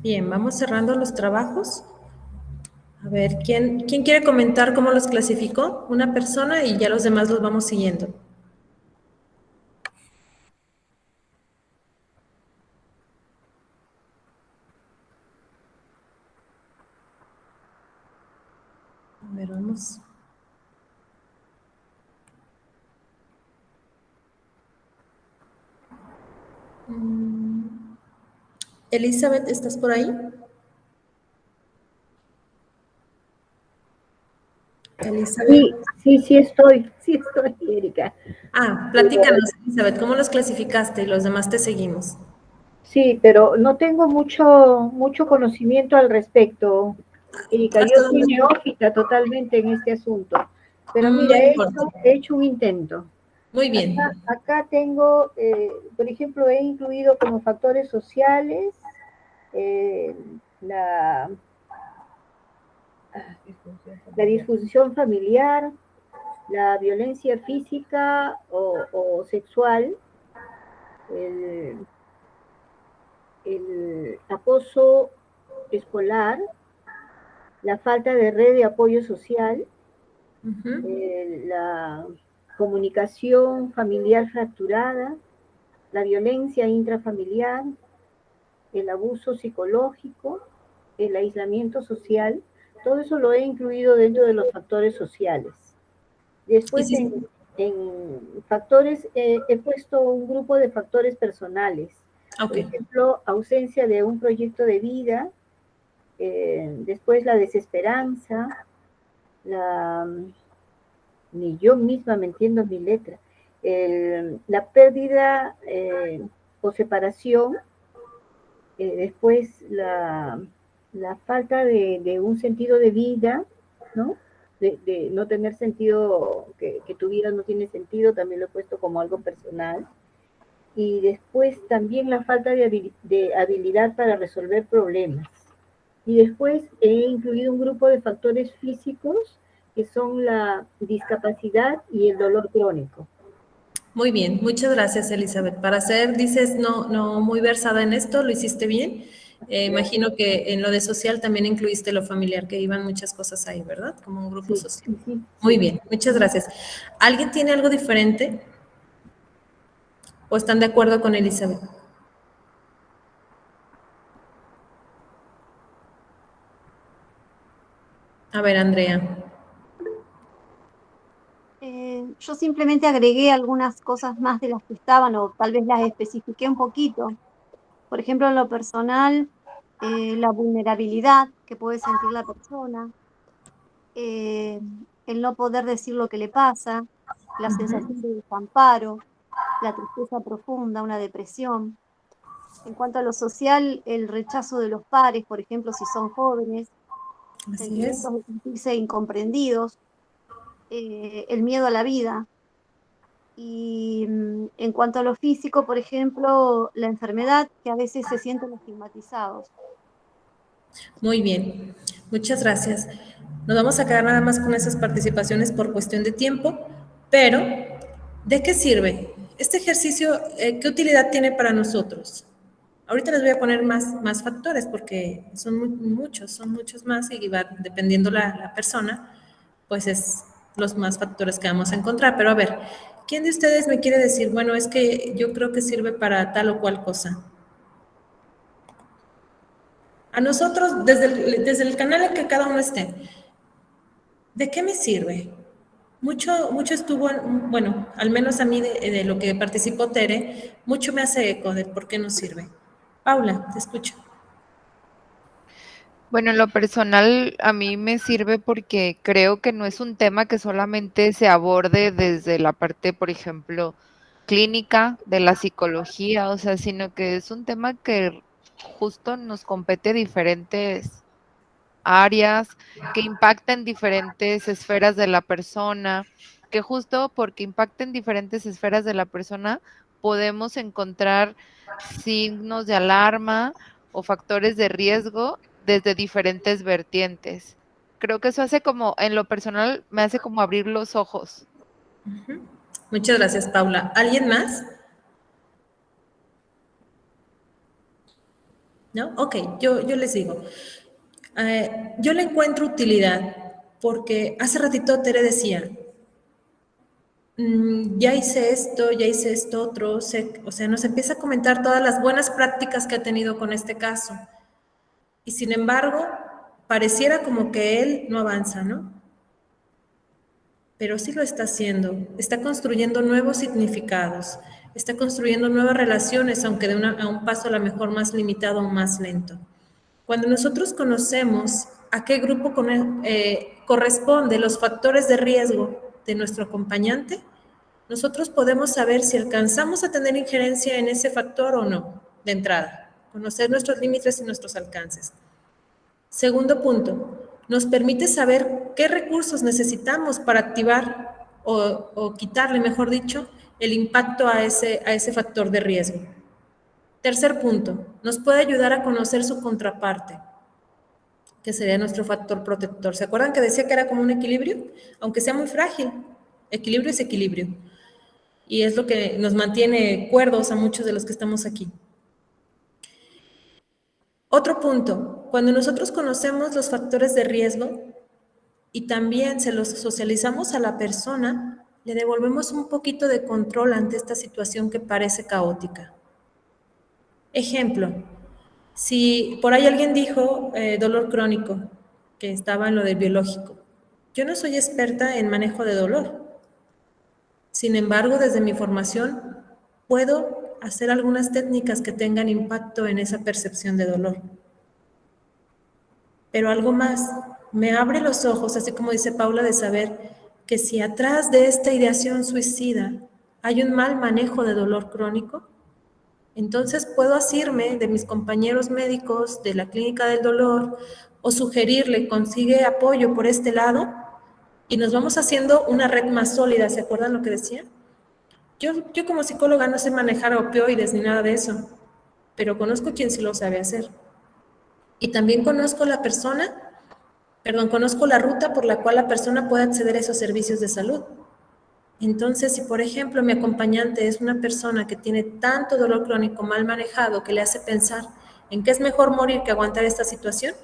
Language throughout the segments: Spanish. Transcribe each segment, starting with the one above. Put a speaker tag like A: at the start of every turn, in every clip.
A: Bien, vamos cerrando los trabajos. A ver, ¿quién quiere comentar cómo los clasificó? Una persona y ya los demás los vamos siguiendo. A ver, vamos. Elizabeth, ¿estás por ahí? Elizabeth.
B: Sí estoy, Erika.
A: Platícanos, Elizabeth, ¿cómo los clasificaste y los demás te seguimos?
B: Sí, pero no tengo mucho conocimiento al respecto, Erika. Yo
A: Hasta
B: soy
A: donde...
B: neófita totalmente en este asunto. Pero
A: No
B: mira,
A: importa.
B: he hecho un intento.
A: Muy
B: Acá,
A: bien.
B: acá tengo, por ejemplo, he incluido como factores sociales eh, la, la disfunción familiar, la violencia física o sexual, el, el acoso escolar, la falta de red de apoyo social, la comunicación familiar fracturada, la violencia intrafamiliar, el abuso psicológico, el aislamiento social, todo eso lo he incluido dentro de los factores sociales.
A: Y
B: Después
A: si,
B: en factores, he puesto un grupo de factores personales.
A: ok,
B: Por ejemplo, ausencia de un proyecto de vida, después la desesperanza, la, ni yo misma me entiendo mi letra, la pérdida o separación, después la falta de un sentido de vida, ¿no? De no tener sentido, que tu vida no tiene sentido, también lo he puesto como algo personal. Y después también la falta de habilidad para resolver problemas. Y después he incluido un grupo de factores físicos que son la discapacidad y el dolor crónico.
A: muy bien, muchas gracias, Elizabeth. Para ser, dices, no muy versada en esto, lo hiciste bien. Imagino que en lo de social también incluiste lo familiar, que iban muchas cosas ahí, ¿verdad? Como un grupo
B: Sí,
A: social.
B: sí, sí,
A: Muy
B: sí.
A: bien, muchas gracias. ¿Alguien tiene algo diferente o están de acuerdo con Elizabeth? A ver, Andrea.
C: Yo simplemente agregué algunas cosas más de las que estaban o tal vez las especifiqué un poquito. Por ejemplo, en lo personal, la vulnerabilidad que puede sentir la persona, eh, el no poder decir lo que le pasa, la sensación de desamparo, la tristeza profunda, una depresión. En cuanto a lo social, el rechazo de los pares, por ejemplo, si son jóvenes,
A: Así es.
C: sentimientos de sentirse incomprendidos, el miedo a la vida. Y en cuanto a lo físico, por ejemplo, la enfermedad, que a veces se sienten estigmatizados.
A: Muy bien, muchas gracias. Nos vamos a quedar nada más con esas participaciones por cuestión de tiempo, pero ¿de qué sirve? Este ejercicio, ¿qué utilidad tiene para nosotros? Ahorita les voy a poner más factores porque son muchos más y va dependiendo la persona, pues es los más factores que vamos a encontrar. Pero a ver, ¿quién de ustedes me quiere decir, bueno, es que yo creo que sirve para tal o cual cosa? A nosotros, desde el canal en que cada uno esté, ¿de qué me sirve? Mucho estuvo, bueno, al menos a mí de lo que participó Tere, mucho me hace eco de por qué nos sirve. Paula, te escucho.
D: Bueno, en lo personal a mí me sirve porque creo que no es un tema que solamente se aborde desde la parte, por ejemplo, clínica de la psicología, o sea, sino que es un tema que justo nos compete diferentes áreas, que impactan diferentes esferas de la persona, que justo porque impacten diferentes esferas de la persona podemos encontrar signos de alarma o factores de riesgo desde diferentes vertientes. Creo que eso hace como, en lo personal, me hace como abrir los ojos.
A: Muchas gracias, Paula. ¿Alguien más? ¿no? Ok, yo les digo, yo le encuentro utilidad porque hace ratito Tere decía, ya hice esto otro, o sea, nos empieza a comentar todas las buenas prácticas que ha tenido con este caso. Y sin embargo, pareciera como que él no avanza, ¿no? Pero sí lo está haciendo, está construyendo nuevos significados, está construyendo nuevas relaciones, aunque a un paso a lo mejor más limitado o más lento. Cuando nosotros conocemos a qué grupo corresponde los factores de riesgo de nuestro acompañante, nosotros podemos saber si alcanzamos a tener injerencia en ese factor o no, de entrada, conocer nuestros límites y nuestros alcances. Segundo punto, nos permite saber qué recursos necesitamos para activar o quitarle, mejor dicho, el impacto a ese factor de riesgo. Tercer punto, nos puede ayudar a conocer su contraparte, que sería nuestro factor protector. ¿Se acuerdan que decía que era como un equilibrio? Aunque sea muy frágil, equilibrio es equilibrio. Y es lo que nos mantiene cuerdos a muchos de los que estamos aquí. Otro punto, cuando nosotros conocemos los factores de riesgo y también se los socializamos a la persona, le devolvemos un poquito de control ante esta situación que parece caótica. Ejemplo, si por ahí alguien dijo dolor crónico, que estaba en lo del biológico. Yo no soy experta en manejo de dolor. Sin embargo, desde mi formación, puedo hacer algunas técnicas que tengan impacto en esa percepción de dolor. Pero algo más, me abre los ojos, así como dice Paula, de saber que si atrás de esta ideación suicida hay un mal manejo de dolor crónico, entonces puedo asirme de mis compañeros médicos de la clínica del dolor o sugerirle, consigue apoyo por este lado y nos vamos haciendo una red más sólida. ¿Se acuerdan lo que decía? Yo como psicóloga no sé manejar opioides ni nada de eso, pero conozco quien sí lo sabe hacer. Y también conozco la ruta por la cual la persona puede acceder a esos servicios de salud. Entonces, si por ejemplo mi acompañante es una persona que tiene tanto dolor crónico mal manejado que le hace pensar en que es mejor morir que aguantar esta situación,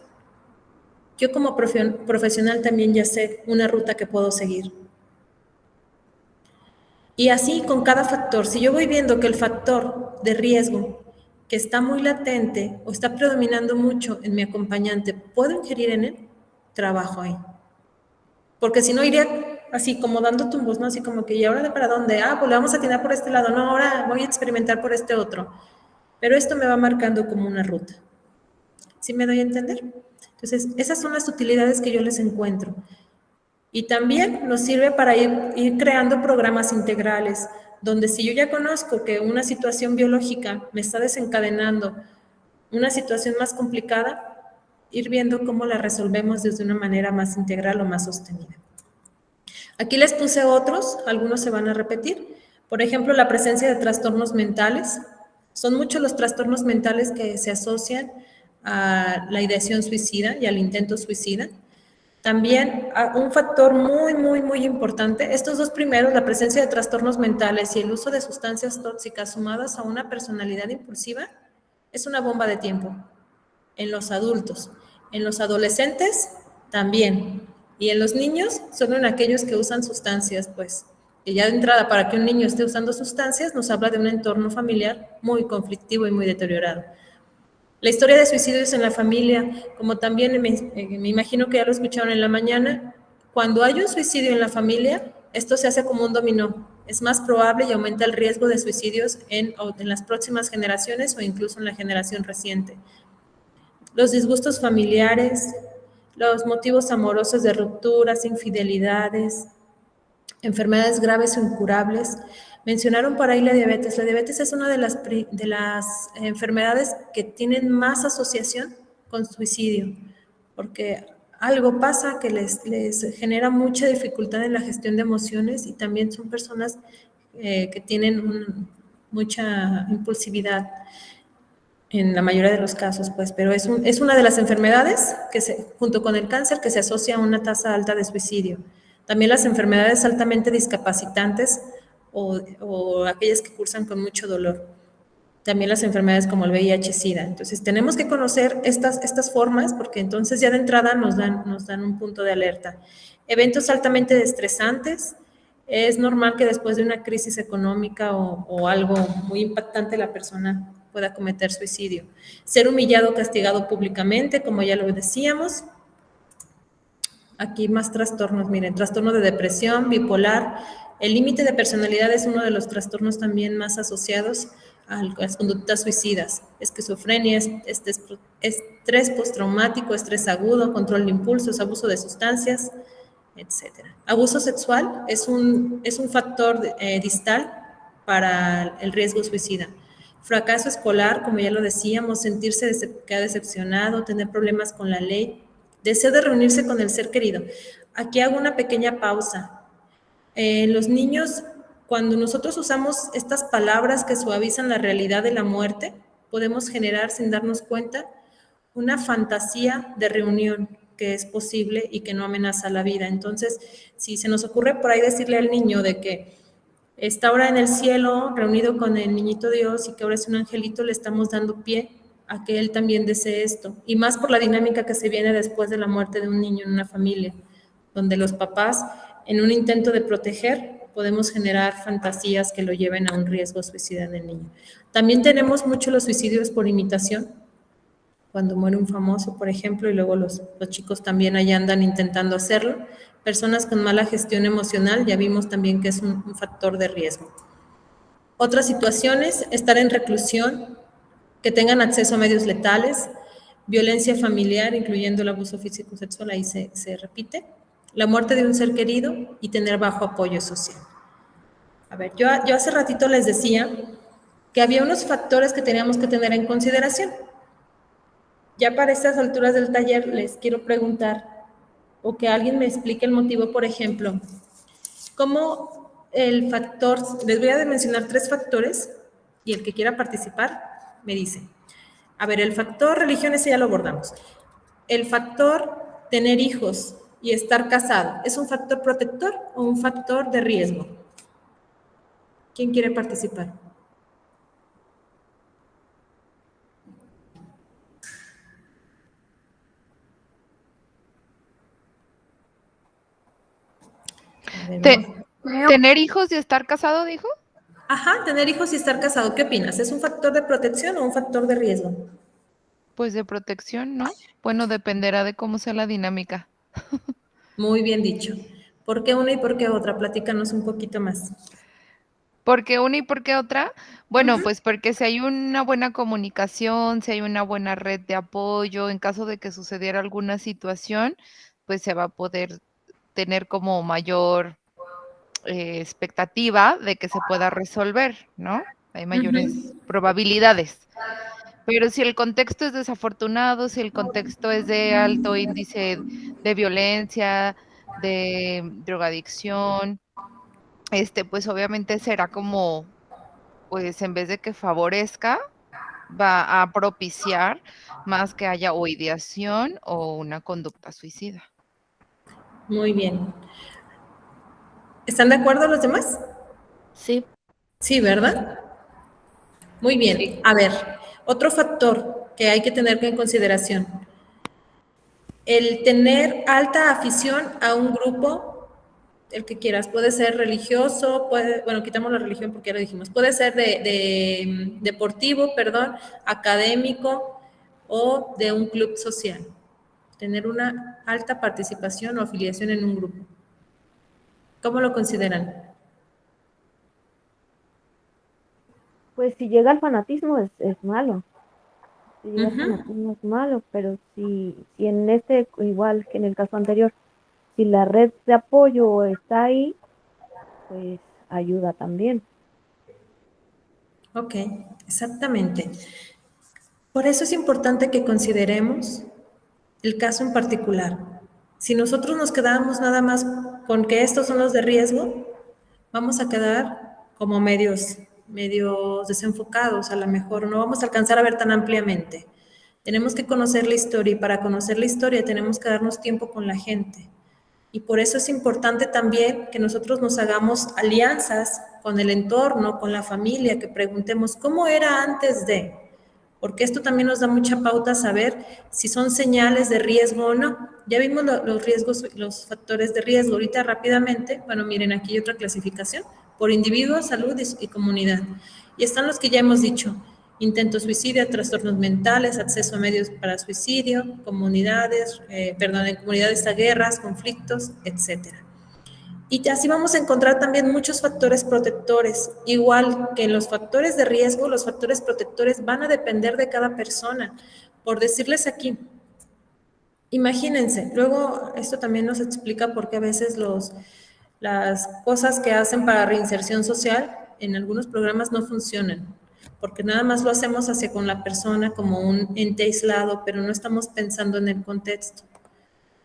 A: yo como profesional también ya sé una ruta que puedo seguir. Y así con cada factor, si yo voy viendo que el factor de riesgo que está muy latente o está predominando mucho en mi acompañante, ¿puedo ingerir en él? Trabajo ahí. Porque si no iría así como dando tumbos, ¿no? Así como que, ¿y ahora para dónde? Pues le vamos a atinar por este lado, no, ahora voy a experimentar por este otro. Pero esto me va marcando como una ruta. ¿Sí me doy a entender? Entonces, esas son las utilidades que yo les encuentro. Y también nos sirve para ir creando programas integrales, donde si yo ya conozco que una situación biológica me está desencadenando una situación más complicada, ir viendo cómo la resolvemos desde una manera más integral o más sostenida. Aquí les puse otros, algunos se van a repetir. Por ejemplo, la presencia de trastornos mentales. Son muchos los trastornos mentales que se asocian a la ideación suicida y al intento suicida. También un factor muy importante, estos dos primeros, la presencia de trastornos mentales y el uso de sustancias tóxicas sumadas a una personalidad impulsiva, es una bomba de tiempo en los adultos. En los adolescentes también. Y en los niños, solo en aquellos que usan sustancias, pues, que ya de entrada, para que un niño esté usando sustancias, nos habla de un entorno familiar muy conflictivo y muy deteriorado. La historia de suicidios en la familia, como también me imagino que ya lo escucharon en la mañana, cuando hay un suicidio en la familia, esto se hace como un dominó. Es más probable y aumenta el riesgo de suicidios en las próximas generaciones o incluso en la generación reciente. Los disgustos familiares, los motivos amorosos de rupturas, infidelidades, enfermedades graves o incurables. Mencionaron por ahí la diabetes. La diabetes es una de las enfermedades que tienen más asociación con suicidio, porque algo pasa que les genera mucha dificultad en la gestión de emociones y también son personas que tienen mucha impulsividad en la mayoría de los casos, pues, pero es una de las enfermedades que junto con el cáncer que se asocia a una tasa alta de suicidio. También las enfermedades altamente discapacitantes o aquellas que cursan con mucho dolor. también las enfermedades como el VIH-Sida. Entonces, tenemos que conocer estas formas porque entonces ya de entrada nos dan un punto de alerta. Eventos altamente estresantes. Es normal que después de una crisis económica o algo muy impactante la persona pueda cometer suicidio. Ser humillado o castigado públicamente, como ya lo decíamos. Aquí más trastornos, miren, trastorno de depresión, bipolar. El límite de personalidad es uno de los trastornos también más asociados a las conductas suicidas. Esquizofrenia, estrés postraumático, estrés agudo, control de impulsos, abuso de sustancias, etcétera. Abuso sexual es un factor distal para el riesgo suicida. Fracaso escolar, como ya lo decíamos, sentirse decepcionado, tener problemas con la ley, deseo de reunirse con el ser querido. Aquí hago una pequeña pausa. Los niños, cuando nosotros usamos estas palabras que suavizan la realidad de la muerte, podemos generar, sin darnos cuenta, una fantasía de reunión que es posible y que no amenaza la vida. Entonces, si se nos ocurre por ahí decirle al niño de que está ahora en el cielo reunido con el niñito Dios y que ahora es un angelito, le estamos dando pie a que él también desee esto. Y más por la dinámica que se viene después de la muerte de un niño en una familia, donde los papás, en un intento de proteger, podemos generar fantasías que lo lleven a un riesgo suicida en el niño. También tenemos mucho los suicidios por imitación, cuando muere un famoso, por ejemplo, y luego los chicos también allá andan intentando hacerlo. Personas con mala gestión emocional, ya vimos también que es un factor de riesgo. Otras situaciones, estar en reclusión, que tengan acceso a medios letales, violencia familiar, incluyendo el abuso físico sexual, ahí se repite, la muerte de un ser querido y tener bajo apoyo social. A ver, yo hace ratito les decía que había unos factores que teníamos que tener en consideración. Ya para estas alturas del taller les quiero preguntar o que alguien me explique el motivo, por ejemplo, cómo el factor, les voy a mencionar 3 factores y el que quiera participar me dice. A ver, el factor religión, ese ya lo abordamos. El factor tener hijos y estar casado, ¿es un factor protector o un factor de riesgo? ¿Quién quiere participar?
D: ¿Tener hijos y estar casado, dijo?
A: Ajá, tener hijos y estar casado. ¿Qué opinas? ¿Es un factor de protección o un factor de riesgo?
D: Pues de protección, ¿no? Bueno, dependerá de cómo sea la dinámica.
A: Muy bien dicho. ¿Por qué una y por qué otra? Platícanos un poquito más.
D: ¿Por qué una y por qué otra? Bueno, pues porque si hay una buena comunicación, si hay una buena red de apoyo, en caso de que sucediera alguna situación, pues se va a poder tener como mayor expectativa de que se pueda resolver, ¿no? Hay mayores probabilidades. Pero si el contexto es desafortunado, si el contexto es de alto índice de violencia, de drogadicción, pues obviamente será como, pues en vez de que favorezca, va a propiciar más que haya o ideación o una conducta suicida.
A: Muy bien. ¿Están de acuerdo los demás?
E: Sí.
A: Sí, ¿verdad? Muy bien.
D: Sí.
A: A ver, otro factor que hay que tener en consideración. El tener alta afición a un grupo, el que quieras, puede ser religioso, bueno, quitamos la religión porque ya lo dijimos, puede ser de deportivo, perdón, académico o de un club social. Tener una alta participación o afiliación en un grupo. ¿Cómo lo consideran?
B: Pues si llega al fanatismo es malo. Si llega al fanatismo es malo, pero si en este, igual que en el caso anterior, si la red de apoyo está ahí, pues ayuda también.
A: Ok, exactamente. Por eso es importante que consideremos el caso en particular. Si nosotros nos quedamos nada más con que estos son los de riesgo, vamos a quedar como medios desenfocados, a lo mejor no vamos a alcanzar a ver tan ampliamente. Tenemos que conocer la historia y para conocer la historia tenemos que darnos tiempo con la gente. Y por eso es importante también que nosotros nos hagamos alianzas con el entorno, con la familia, que preguntemos cómo era antes de, porque esto también nos da mucha pauta a saber si son señales de riesgo o no. Ya vimos los riesgos, los factores de riesgo. Ahorita rápidamente, bueno, miren, aquí hay otra clasificación, por individuo, salud y comunidad. Y están los que ya hemos dicho: intento suicidio, trastornos mentales, acceso a medios para suicidio, comunidades, en comunidades a guerras, conflictos, etcétera. Y así vamos a encontrar también muchos factores protectores, igual que los factores de riesgo, los factores protectores van a depender de cada persona. Por decirles aquí, imagínense, luego esto también nos explica por qué a veces las cosas que hacen para reinserción social en algunos programas no funcionan, porque nada más lo hacemos hacia con la persona como un ente aislado, pero no estamos pensando en el contexto.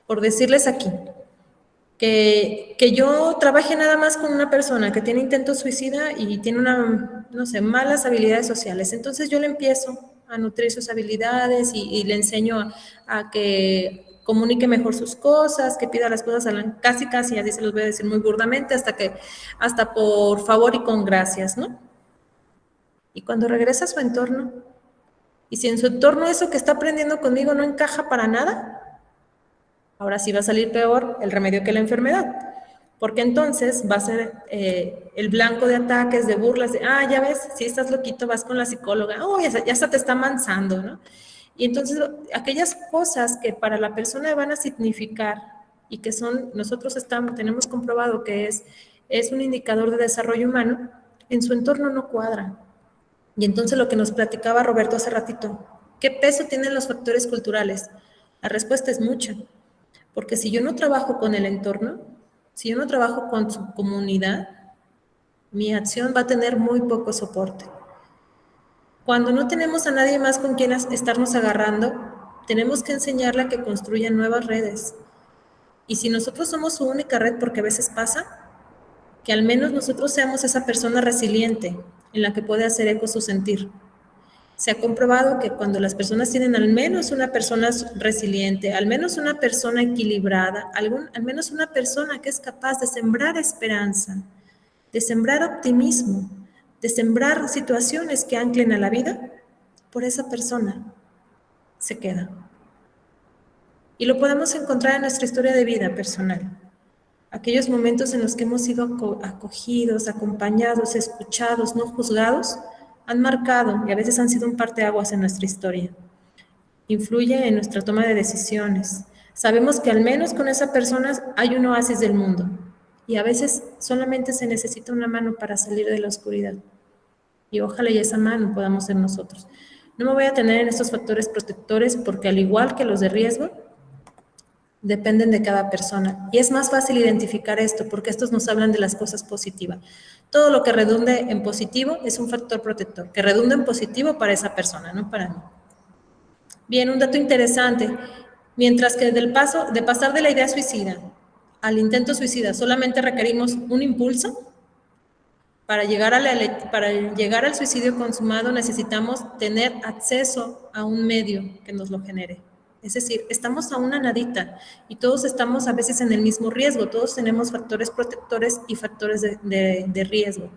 A: Por decirles aquí, que yo trabaje nada más con una persona que tiene intento suicida y tiene malas habilidades sociales. Entonces yo le empiezo a nutrir sus habilidades y le enseño a que comunique mejor sus cosas, que pida las cosas casi, así se los voy a decir muy burdamente, hasta por favor y con gracias, ¿no? Y cuando regresa a su entorno, y si en su entorno eso que está aprendiendo conmigo no encaja para nada, ahora sí va a salir peor el remedio que la enfermedad, porque entonces va a ser el blanco de ataques, de burlas, de, ya ves, si estás loquito, vas con la psicóloga, ya hasta te está mansando, ¿no? Y entonces aquellas cosas que para la persona van a significar y que nosotros tenemos comprobado que es un indicador de desarrollo humano, en su entorno no cuadra. Y entonces lo que nos platicaba Roberto hace ratito, ¿qué peso tienen los factores culturales? La respuesta es mucha. Porque si yo no trabajo con el entorno, si yo no trabajo con su comunidad, mi acción va a tener muy poco soporte. Cuando no tenemos a nadie más con quien estarnos agarrando, tenemos que enseñarle a que construya nuevas redes. Y si nosotros somos su única red, porque a veces pasa, que al menos nosotros seamos esa persona resiliente en la que puede hacer eco su sentir. Se ha comprobado que cuando las personas tienen al menos una persona resiliente, al menos una persona equilibrada, al menos una persona que es capaz de sembrar esperanza, de sembrar optimismo, de sembrar situaciones que anclen a la vida, por esa persona se queda. Y lo podemos encontrar en nuestra historia de vida personal. Aquellos momentos en los que hemos sido acogidos, acompañados, escuchados, no juzgados, han marcado y a veces han sido un parteaguas en nuestra historia. Influye en nuestra toma de decisiones. Sabemos que al menos con esa persona hay un oasis del mundo y a veces solamente se necesita una mano para salir de la oscuridad. Y ojalá y esa mano podamos ser nosotros. No me voy a tener en estos factores protectores porque al igual que los de riesgo, dependen de cada persona. Y es más fácil identificar esto porque estos nos hablan de las cosas positivas. Todo lo que redunde en positivo es un factor protector, que redunda en positivo para esa persona, no para mí. Bien, un dato interesante. Mientras que de pasar de la idea suicida al intento suicida solamente requerimos un impulso, para llegar al suicidio consumado necesitamos tener acceso a un medio que nos lo genere. Es decir, estamos a una nadita y todos estamos a veces en el mismo riesgo, todos tenemos factores protectores y factores de riesgo.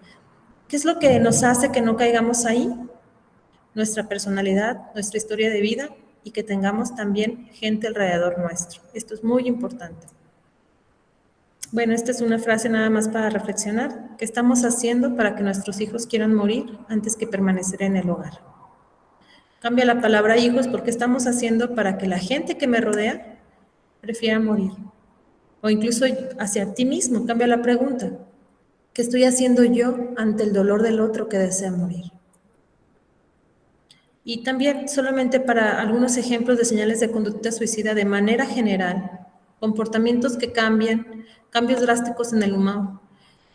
A: ¿Qué es lo que nos hace que no caigamos ahí? Nuestra personalidad, nuestra historia de vida y que tengamos también gente alrededor nuestro. Esto es muy importante. Bueno, esta es una frase nada más para reflexionar. ¿Qué estamos haciendo para que nuestros hijos quieran morir antes que permanecer en el hogar? Cambia la palabra hijos porque estamos haciendo para que la gente que me rodea prefiera morir. O incluso hacia ti mismo, cambia la pregunta. ¿Qué estoy haciendo yo ante el dolor del otro que desea morir? Y también solamente para algunos ejemplos de señales de conducta suicida de manera general, comportamientos que cambian, cambios drásticos en el humor,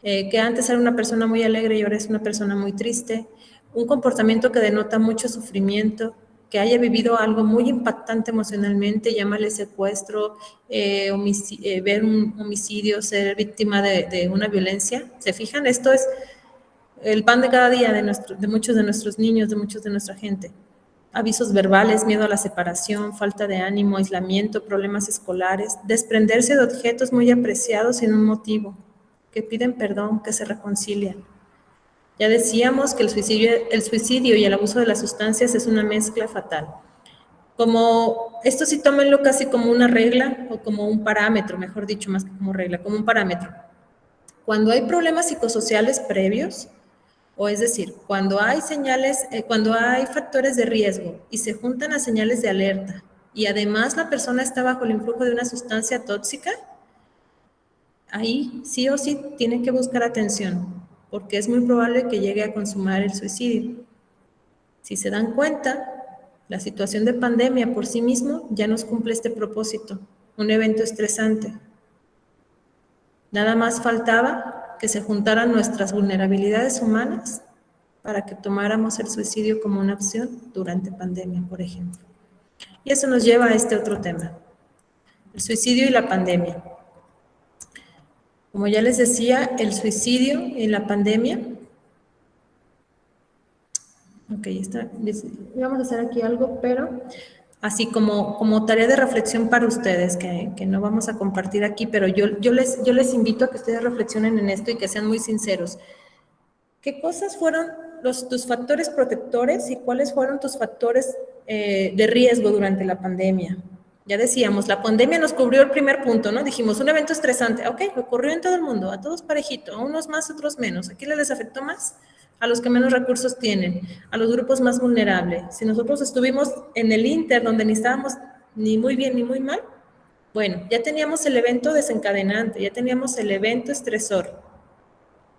A: que antes era una persona muy alegre y ahora es una persona muy triste, un comportamiento que denota mucho sufrimiento, que haya vivido algo muy impactante emocionalmente, llámale secuestro, ver un homicidio, ser víctima de una violencia. ¿Se fijan? Esto es el pan de cada día de muchos de nuestros niños, de muchos de nuestra gente. avisos verbales, miedo a la separación, falta de ánimo, aislamiento, problemas escolares, desprenderse de objetos muy apreciados sin un motivo, que piden perdón, que se reconcilian. Ya decíamos que el suicidio y el abuso de las sustancias es una mezcla fatal. Como, esto sí tómenlo casi como una regla o como un parámetro, mejor dicho, más que como regla, como un parámetro. Cuando hay problemas psicosociales previos, o es decir, cuando hay señales, cuando hay factores de riesgo y se juntan a señales de alerta y además la persona está bajo el influjo de una sustancia tóxica, ahí sí o sí tiene que buscar atención, porque es muy probable que llegue a consumar el suicidio. Si se dan cuenta, la situación de pandemia por sí mismo ya nos cumple este propósito, un evento estresante. Nada más faltaba que se juntaran nuestras vulnerabilidades humanas para que tomáramos el suicidio como una opción durante pandemia, por ejemplo. Y eso nos lleva a este otro tema, el suicidio y la pandemia. Como ya les decía, el suicidio y la pandemia. Ok, vamos a hacer aquí algo, pero así como tarea de reflexión para ustedes, que no vamos a compartir aquí, pero yo les invito a que ustedes reflexionen en esto y que sean muy sinceros. ¿Qué cosas fueron tus factores protectores y cuáles fueron tus factores de riesgo durante la pandemia? Ya decíamos, la pandemia nos cubrió el primer punto, ¿no? Dijimos, un evento estresante, ok, ocurrió en todo el mundo, a todos parejito, a unos más, otros menos. ¿A quién les afectó más? A los que menos recursos tienen, a los grupos más vulnerables. Si nosotros estuvimos en el inter, donde ni estábamos ni muy bien ni muy mal, bueno, ya teníamos el evento desencadenante, ya teníamos el evento estresor.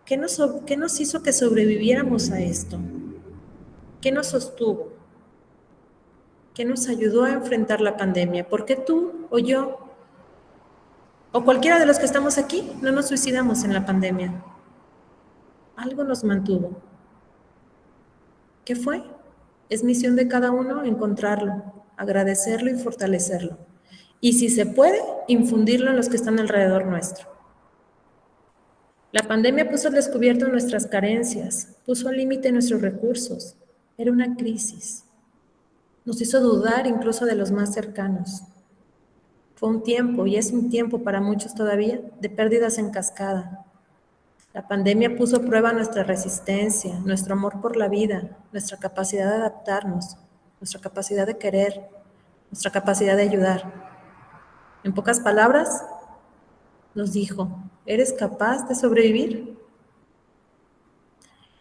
A: ¿Qué nos hizo que sobreviviéramos a esto? ¿Qué nos sostuvo? ¿Qué nos ayudó a enfrentar la pandemia? ¿Por qué tú o yo o cualquiera de los que estamos aquí no nos suicidamos en la pandemia? Algo nos mantuvo. ¿Qué fue? Es misión de cada uno encontrarlo, agradecerlo y fortalecerlo. Y si se puede, infundirlo en los que están alrededor nuestro. La pandemia puso al descubierto nuestras carencias, puso al límite nuestros recursos. Era una crisis. Nos hizo dudar incluso de los más cercanos. Fue un tiempo, y es un tiempo para muchos todavía, de pérdidas en cascada. La pandemia puso a prueba nuestra resistencia, nuestro amor por la vida, nuestra capacidad de adaptarnos, nuestra capacidad de querer, nuestra capacidad de ayudar. En pocas palabras, nos dijo, ¿eres capaz de sobrevivir?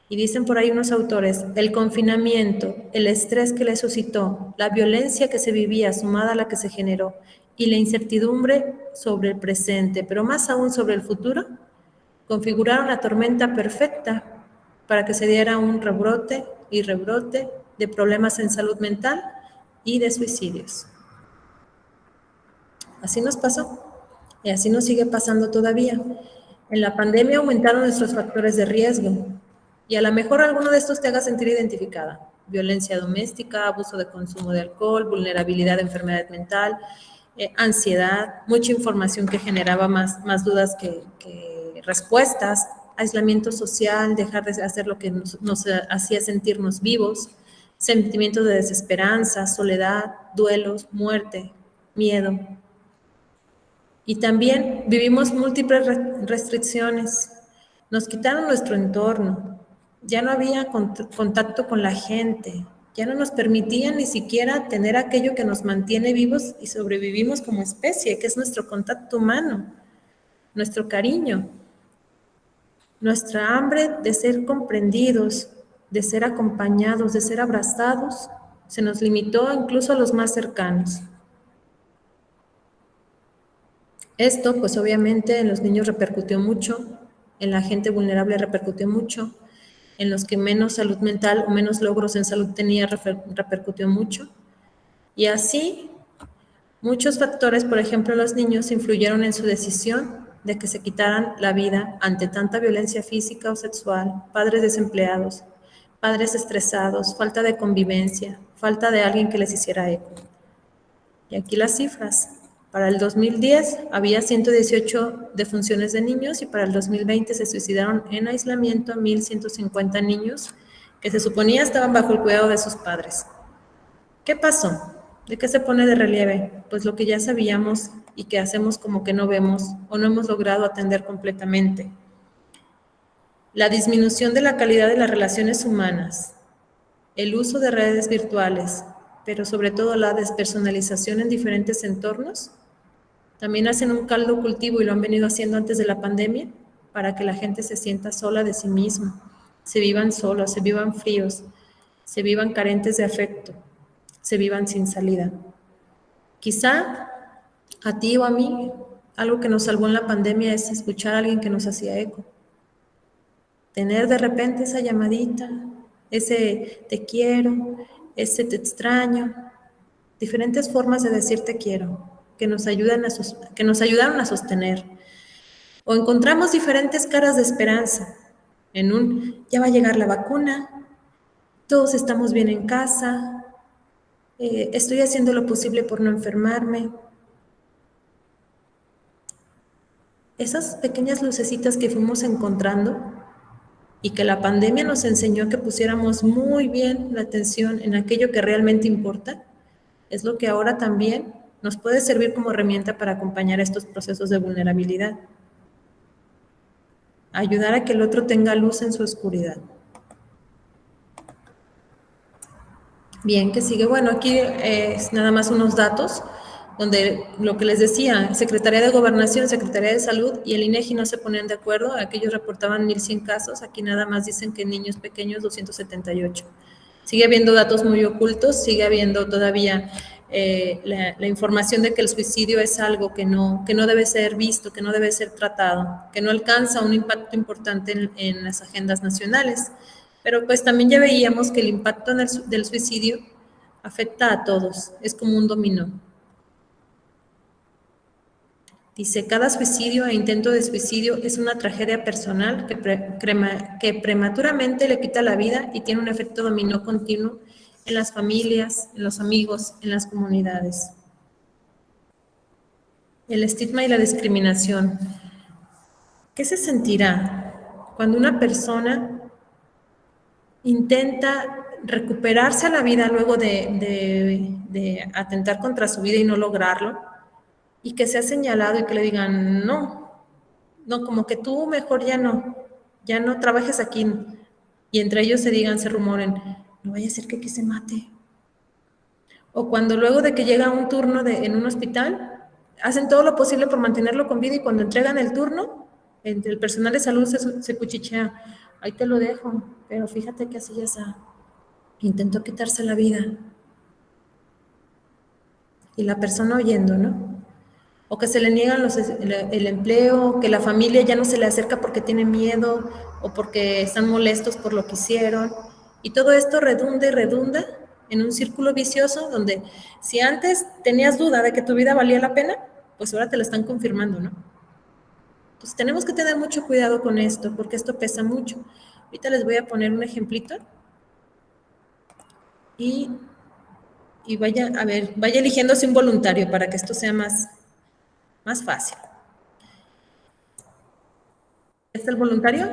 A: Y dicen por ahí unos autores, el confinamiento, el estrés que le suscitó, la violencia que se vivía sumada a la que se generó y la incertidumbre sobre el presente, pero más aún sobre el futuro, configuraron la tormenta perfecta para que se diera un rebrote y rebrote de problemas en salud mental y de suicidios. Así nos pasó y así nos sigue pasando todavía. En la pandemia aumentaron nuestros factores de riesgo y a lo mejor alguno de estos te haga sentir identificada. Violencia doméstica, abuso de consumo de alcohol, vulnerabilidad de enfermedad mental, ansiedad, mucha información que generaba más dudas que respuestas, aislamiento social, dejar de hacer lo que nos hacía sentirnos vivos, sentimientos de desesperanza, soledad, duelos, muerte, miedo. Y también vivimos múltiples restricciones. Nos quitaron nuestro entorno. Ya no había contacto con la gente. Ya no nos permitían ni siquiera tener aquello que nos mantiene vivos y sobrevivimos como especie, que es nuestro contacto humano, nuestro cariño, nuestra hambre de ser comprendidos, de ser acompañados, de ser abrazados, se nos limitó incluso a los más cercanos. Esto, pues obviamente en los niños repercutió mucho, en la gente vulnerable repercutió mucho, en los que menos salud mental o menos logros en salud tenía repercutió mucho. Y así, muchos factores, por ejemplo, los niños influyeron en su decisión de que se quitaran la vida ante tanta violencia física o sexual, padres desempleados, padres estresados, falta de convivencia, falta de alguien que les hiciera eco. Y aquí las cifras. Para el 2010 había 118 defunciones de niños y para el 2020 se suicidaron en aislamiento 1,150 niños que se suponía estaban bajo el cuidado de sus padres. ¿Qué pasó? ¿De qué se pone de relieve? Pues lo que ya sabíamos y que hacemos como que no vemos o no hemos logrado atender completamente. La disminución de la calidad de las relaciones humanas, el uso de redes virtuales, pero sobre todo la despersonalización en diferentes entornos, también hacen un caldo cultivo y lo han venido haciendo antes de la pandemia para que la gente se sienta sola de sí misma, se vivan solos, se vivan fríos, se vivan carentes de afecto, se vivan sin salida. Quizá a ti o a mí, algo que nos salvó en la pandemia es escuchar a alguien que nos hacía eco. Tener de repente esa llamadita, ese te quiero, ese te extraño, diferentes formas de decir te quiero, que nos ayudaron a sostener. O encontramos diferentes caras de esperanza, en un ya va a llegar la vacuna, todos estamos bien en casa, estoy haciendo lo posible por no enfermarme. Esas pequeñas lucecitas que fuimos encontrando y que la pandemia nos enseñó que pusiéramos muy bien la atención en aquello que realmente importa, es lo que ahora también nos puede servir como herramienta para acompañar estos procesos de vulnerabilidad. Ayudar a que el otro tenga luz en su oscuridad. Bien, que sigue. Bueno, aquí es nada más unos datos donde lo que les decía, Secretaría de Gobernación, Secretaría de Salud y el INEGI no se ponían de acuerdo, aquellos reportaban 1,100 casos, aquí nada más dicen que en niños pequeños 278. Sigue habiendo datos muy ocultos, sigue habiendo todavía la información de que el suicidio es algo que no debe ser visto, que no debe ser tratado, que no alcanza un impacto importante en las agendas nacionales. Pero pues también ya veíamos que el impacto del suicidio afecta a todos, es como un dominó. Dice, cada suicidio e intento de suicidio es una tragedia personal que prematuramente le quita la vida y tiene un efecto dominó continuo en las familias, en los amigos, en las comunidades. El estigma y la discriminación. ¿Qué se sentirá cuando una persona intenta recuperarse a la vida luego de atentar contra su vida y no lograrlo? Y que sea señalado y que le digan, no, como que tú mejor ya no trabajes aquí. Y entre ellos se digan, se rumoren, no vaya a ser que aquí se mate. O cuando luego de que llega un turno en un hospital, hacen todo lo posible por mantenerlo con vida y cuando entregan el turno, el personal de salud se cuchichea, ahí te lo dejo, pero fíjate que así ya está. Intentó quitarse la vida. Y la persona oyendo, ¿no? O que se le niegan el empleo, que la familia ya no se le acerca porque tiene miedo o porque están molestos por lo que hicieron. Y todo esto redunda en un círculo vicioso donde si antes tenías duda de que tu vida valía la pena, pues ahora te lo están confirmando, ¿no? Entonces tenemos que tener mucho cuidado con esto porque esto pesa mucho. Ahorita les voy a poner un ejemplito y vaya eligiéndose un voluntario para que esto sea más fácil. ¿Está el voluntario?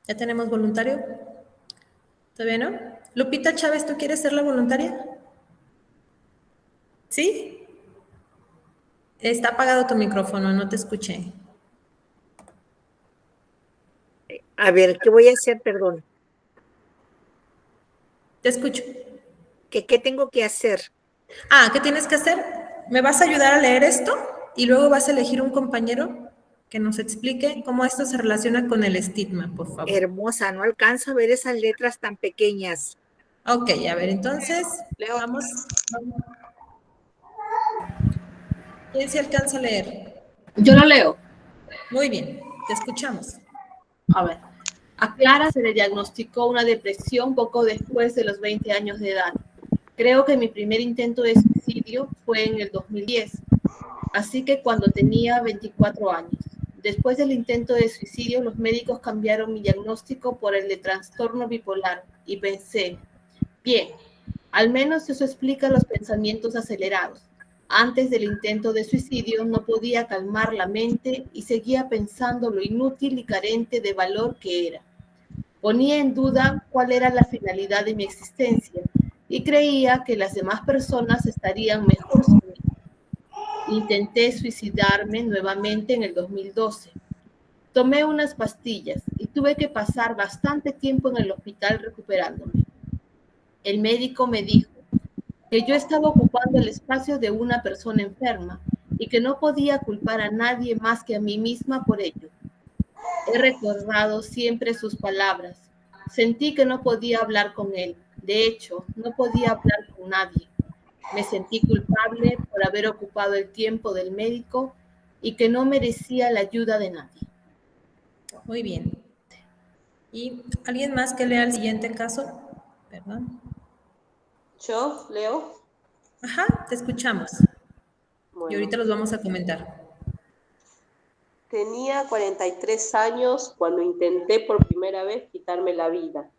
A: ¿Ya tenemos voluntario? ¿Todavía no? Lupita Chávez, ¿tú quieres ser la voluntaria? ¿Sí? Está apagado tu micrófono, no te escuché.
E: A ver, ¿qué voy a hacer? Perdón.
A: Te escucho.
E: ¿Qué tengo que hacer?
A: ¿Qué tienes que hacer? ¿Me vas a ayudar a leer esto? Y luego vas a elegir un compañero que nos explique cómo esto se relaciona con el estigma, por favor.
E: Hermosa, no alcanzo a ver esas letras tan pequeñas.
A: Ok, a ver, entonces, vamos. ¿Quién se alcanza a leer?
F: Yo lo leo.
A: Muy bien, te escuchamos.
F: A ver. A Clara se le diagnosticó una depresión poco después de los 20 años de edad. Creo que mi primer intento de suicidio fue en el 2010, así que cuando tenía 24 años. Después del intento de suicidio, los médicos cambiaron mi diagnóstico por el de trastorno bipolar y pensé, bien, al menos eso explica los pensamientos acelerados. Antes del intento de suicidio no podía calmar la mente y seguía pensando lo inútil y carente de valor que era. Ponía en duda cuál era la finalidad de mi existencia y creía que las demás personas estarían mejor sin mí. Intenté suicidarme nuevamente en el 2012. Tomé unas pastillas y tuve que pasar bastante tiempo en el hospital recuperándome. El médico me dijo que yo estaba ocupando el espacio de una persona enferma y que no podía culpar a nadie más que a mí misma por ello. He recordado siempre sus palabras. Sentí que no podía hablar con él. De hecho, no podía hablar con nadie. Me sentí culpable por haber ocupado el tiempo del médico y que no merecía la ayuda de nadie.
A: Muy bien. ¿Y alguien más que lea el siguiente caso? Perdón.
G: ¿Yo leo?
A: Ajá, te escuchamos. Y ahorita los vamos a comentar.
G: Tenía 43 años cuando intenté por primera vez quitarme la vida.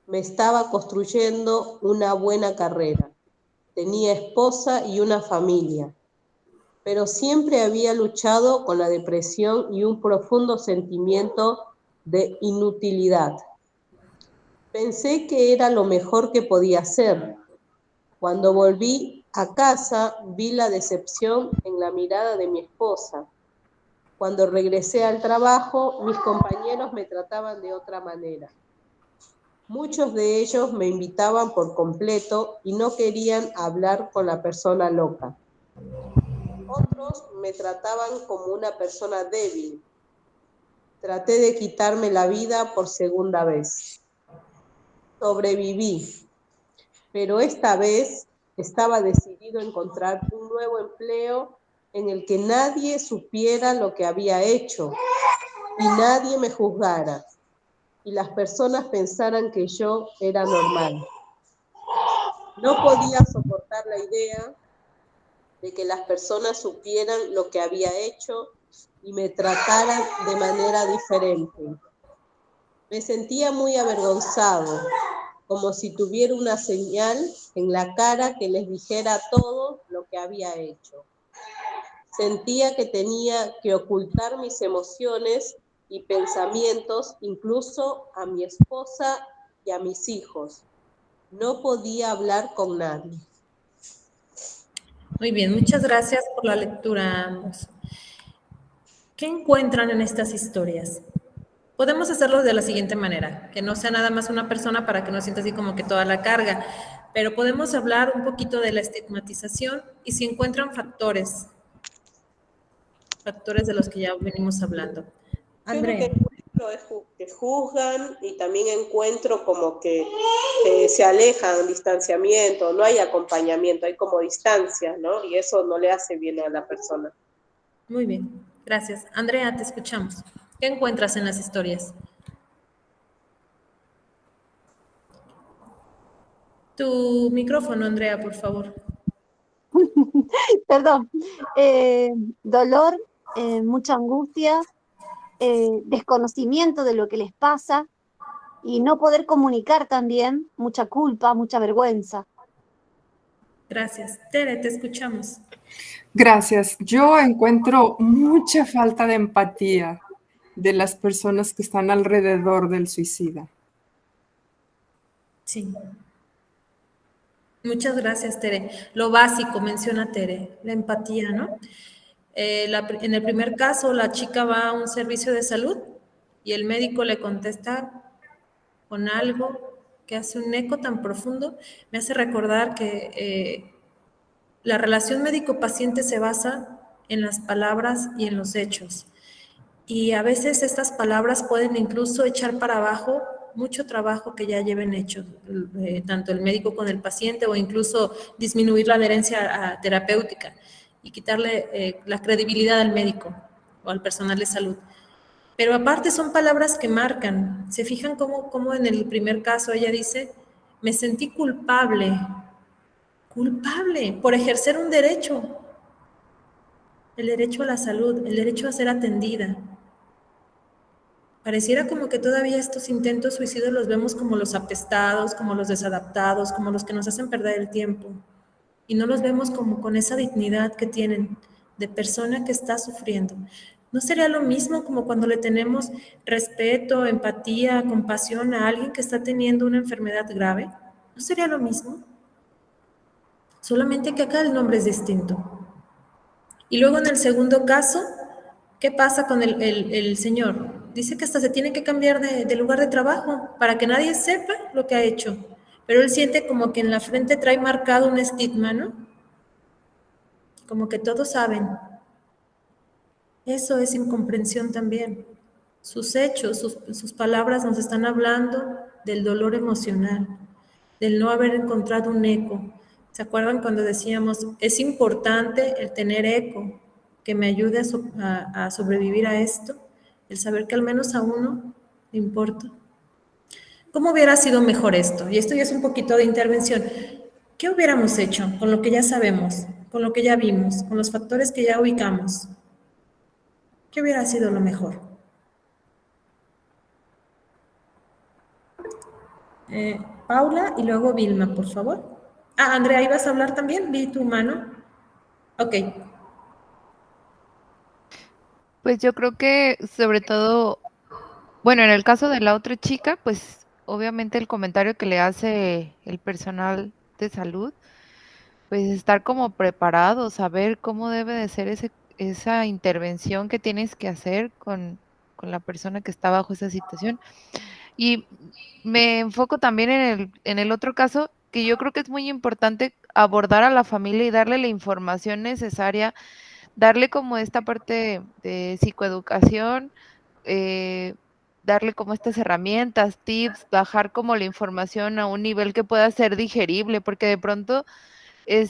G: Me estaba construyendo una buena carrera. Tenía esposa y una familia, pero siempre había luchado con la depresión y un profundo sentimiento de inutilidad. Pensé que era lo mejor que podía hacer. Cuando volví a casa, vi la decepción en la mirada de mi esposa. Cuando regresé al trabajo, mis compañeros me trataban de otra manera. Muchos de ellos me invitaban por completo y no querían hablar con la persona loca. Otros me trataban como una persona débil. Traté de quitarme la vida por segunda vez. Sobreviví, pero esta vez estaba decidido a encontrar un nuevo empleo en el que nadie supiera lo que había hecho y nadie me juzgara y las personas pensaran que yo era normal. No podía soportar la idea de que las personas supieran lo que había hecho y me trataran de manera diferente. Me sentía muy avergonzado, como si tuviera una señal en la cara que les dijera todo lo que había hecho. Sentía que tenía que ocultar mis emociones y pensamientos, incluso a mi esposa y a mis hijos. No podía hablar con nadie.
A: Muy bien, muchas gracias por la lectura a ambos. ¿Qué encuentran en estas historias? Podemos hacerlo de la siguiente manera, que no sea nada más una persona para que no sienta así como que toda la carga, pero podemos hablar un poquito de la estigmatización y si encuentran factores de los que ya venimos hablando. Andrea.
G: Yo lo que encuentro es que juzgan y también encuentro como que se alejan, distanciamiento, no hay acompañamiento, hay como distancia, ¿no? Y eso no le hace bien a la persona.
A: Muy bien, gracias. Andrea, te escuchamos. ¿Qué encuentras en las historias? Tu micrófono, Andrea, por favor.
C: Perdón. Dolor, mucha angustia, desconocimiento de lo que les pasa y no poder comunicar también, mucha culpa, mucha vergüenza.
A: Gracias. Tere, te escuchamos.
H: Gracias. Yo encuentro mucha falta de empatía de las personas que están alrededor del suicida.
A: Sí. Muchas gracias, Tere. Lo básico, menciona Tere, la empatía, ¿no? En el primer caso, la chica va a un servicio de salud y el médico le contesta con algo que hace un eco tan profundo. Me hace recordar que la relación médico-paciente se basa en las palabras y en los hechos. Y a veces estas palabras pueden incluso echar para abajo mucho trabajo que ya lleven hecho, tanto el médico con el paciente o incluso disminuir la adherencia terapéutica y quitarle la credibilidad al médico o al personal de salud. Pero aparte son palabras que marcan. ¿Se fijan cómo en el primer caso ella dice, me sentí culpable por ejercer un derecho, el derecho a la salud, el derecho a ser atendida? Pareciera como que todavía estos intentos suicidios los vemos como los apestados, como los desadaptados, como los que nos hacen perder el tiempo. y no los vemos como con esa dignidad que tienen de persona que está sufriendo. ¿No sería lo mismo como cuando le tenemos respeto, empatía, compasión a alguien que está teniendo una enfermedad grave? ¿No sería lo mismo? Solamente que acá el nombre es distinto. Y luego en el segundo caso, ¿qué pasa con el señor? Dice que hasta se tiene que cambiar de lugar de trabajo para que nadie sepa lo que ha hecho. Pero él siente como que en la frente trae marcado un estigma, ¿no? Como que todos saben. Eso es incomprensión también. Sus hechos, sus palabras nos están hablando del dolor emocional, del no haber encontrado un eco. ¿Se acuerdan cuando decíamos, es importante el tener eco, que me ayude a sobrevivir a esto? El saber que al menos a uno le importa. ¿Cómo hubiera sido mejor esto? Y esto ya es un poquito de intervención. ¿Qué hubiéramos hecho con lo que ya sabemos, con lo que ya vimos, con los factores que ya ubicamos? ¿Qué hubiera sido lo mejor? Paula y luego Vilma, por favor. Ah, Andrea, ¿ibas a hablar también? Vi tu mano. Ok.
D: Pues yo creo que sobre todo, bueno, en el caso de la otra chica, pues obviamente el comentario que le hace el personal de salud, pues estar como preparado, saber cómo debe de ser esa intervención que tienes que hacer con la persona que está bajo esa situación. Y me enfoco también en el otro caso, que yo creo que es muy importante abordar a la familia y darle la información necesaria, darle como esta parte de psicoeducación, eh, darle como estas herramientas, tips, bajar como la información a un nivel que pueda ser digerible, porque de pronto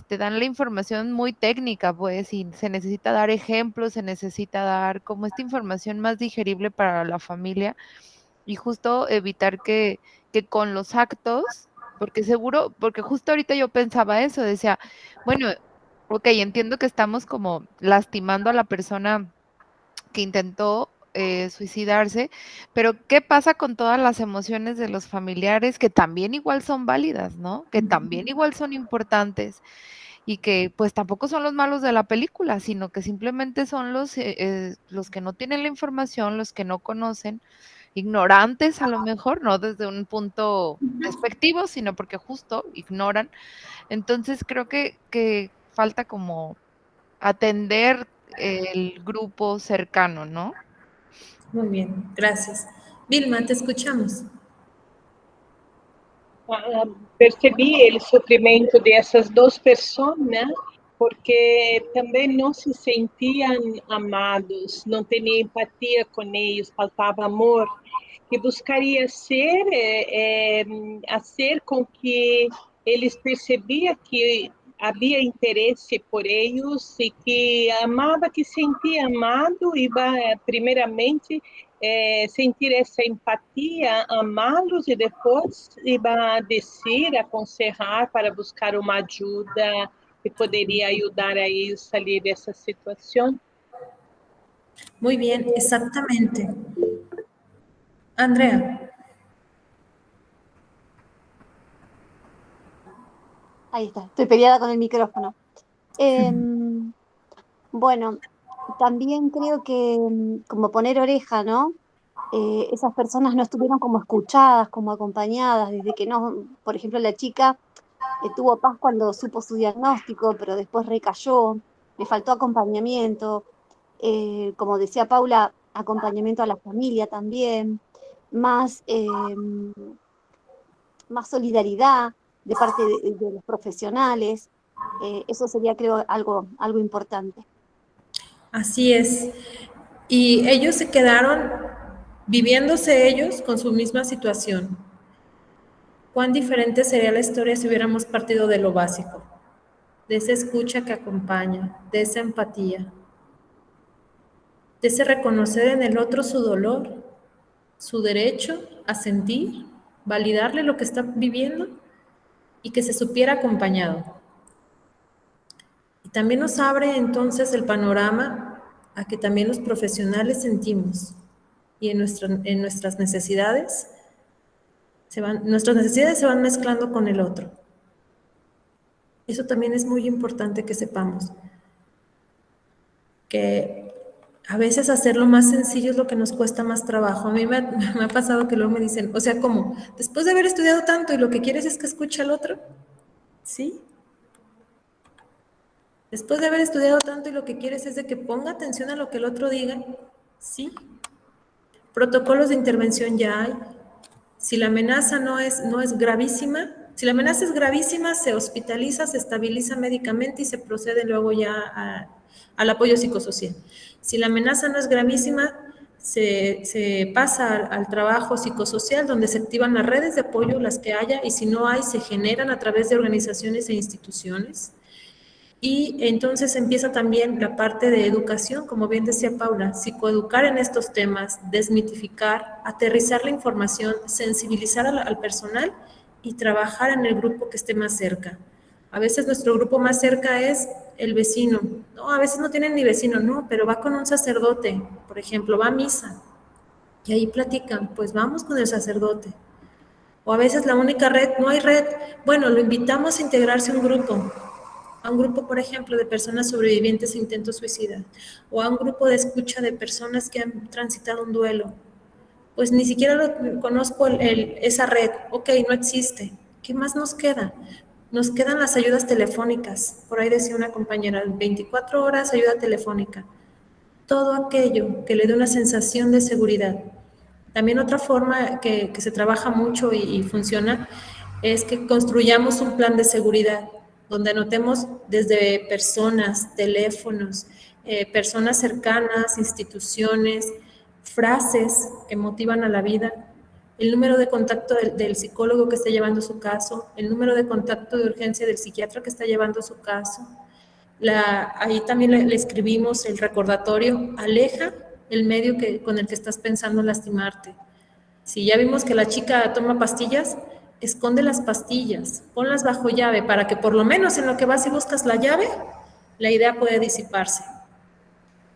D: dan la información muy técnica, pues, y se necesita dar ejemplos, se necesita dar como esta información más digerible para la familia y justo evitar que con los actos, porque seguro, porque justo ahorita yo pensaba eso, decía, bueno, ok, entiendo que estamos como lastimando a la persona que intentó suicidarse, pero ¿qué pasa con todas las emociones de los familiares que también igual son válidas, ¿no? Que también igual son importantes y que pues tampoco son los malos de la película, sino que simplemente son los que no tienen la información, los que no conocen, ignorantes a lo mejor, no desde un punto despectivo, sino porque justo ignoran. Entonces creo que falta como atender el grupo cercano, ¿no?
A: Muy bien, gracias. Vilma, te escuchamos.
I: Percebi o sofrimento dessas duas pessoas, né? Porque também não se sentiam amados, não tinha empatia com eles, faltava amor, que buscaria ser com que eles percebiam que havia interesse por eles e que amava, que sentia amado e primeiramente sentir essa empatia, amá-los e depois descer, aconselhar para buscar uma ajuda que poderia ajudar a eles a sair dessa situação.
A: Muy bien, exactamente. Andrea.
C: Ahí está, estoy peleada con el micrófono. Bueno, también creo que como poner oreja, ¿no? Esas personas no estuvieron como escuchadas, como acompañadas, desde que no, por ejemplo, la chica tuvo paz cuando supo su diagnóstico, pero después recayó, le faltó acompañamiento, como decía Paula, acompañamiento a la familia también, más, más solidaridad de parte de los profesionales, eso sería creo algo importante.
A: Así es. Y ellos se quedaron viviéndose ellos con su misma situación. ¿Cuán diferente sería la historia si hubiéramos partido de lo básico? De esa escucha que acompaña, de esa empatía, de ese reconocer en el otro su dolor, su derecho a sentir, validarle lo que está viviendo y que se supiera acompañado. Y también nos abre entonces el panorama a que también los profesionales sentimos y en nuestras necesidades nuestras necesidades se van mezclando con el otro. Eso también es muy importante que sepamos. Que a veces hacerlo más sencillo es lo que nos cuesta más trabajo. A mí me ha pasado que luego me dicen, o sea, ¿cómo? Después de haber estudiado tanto y lo que quieres es que escuche al otro, ¿sí? Después de haber estudiado tanto y lo que quieres es de que ponga atención a lo que el otro diga, ¿sí? Protocolos de intervención ya hay. Si la amenaza no es gravísima, si la amenaza es gravísima, se hospitaliza, se estabiliza médicamente y se procede luego ya al apoyo psicosocial. Si la amenaza no es gravísima, se pasa al trabajo psicosocial, donde se activan las redes de apoyo, las que haya, y si no hay, se generan a través de organizaciones e instituciones. Y entonces empieza también la parte de educación, como bien decía Paula, psicoeducar en estos temas, desmitificar, aterrizar la información, sensibilizar al personal y trabajar en el grupo que esté más cerca. A veces nuestro grupo más cerca es el vecino. No, a veces no tienen ni vecino, no, pero va con un sacerdote, por ejemplo, va a misa y ahí platican, pues vamos con el sacerdote. O a veces la única red, no hay red, bueno, lo invitamos a integrarse a un grupo, por ejemplo, de personas sobrevivientes a intentos suicidas, o a un grupo de escucha de personas que han transitado un duelo. Pues ni siquiera conozco esa red, ok, no existe. ¿Qué más nos queda? Nos quedan las ayudas telefónicas. Por ahí decía una compañera, 24 horas ayuda telefónica. Todo aquello que le dé una sensación de seguridad. También otra forma que se trabaja mucho y funciona es que construyamos un plan de seguridad, donde anotemos desde personas, teléfonos, personas cercanas, instituciones, frases que motivan a la vida, el número de contacto del psicólogo que está llevando su caso, el número de contacto de urgencia del psiquiatra que está llevando su caso. Ahí también le escribimos el recordatorio, aleja el medio con el que estás pensando lastimarte. Si ya vimos que la chica toma pastillas, esconde las pastillas, ponlas bajo llave para que por lo menos en lo que vas y buscas la llave, la idea puede disiparse.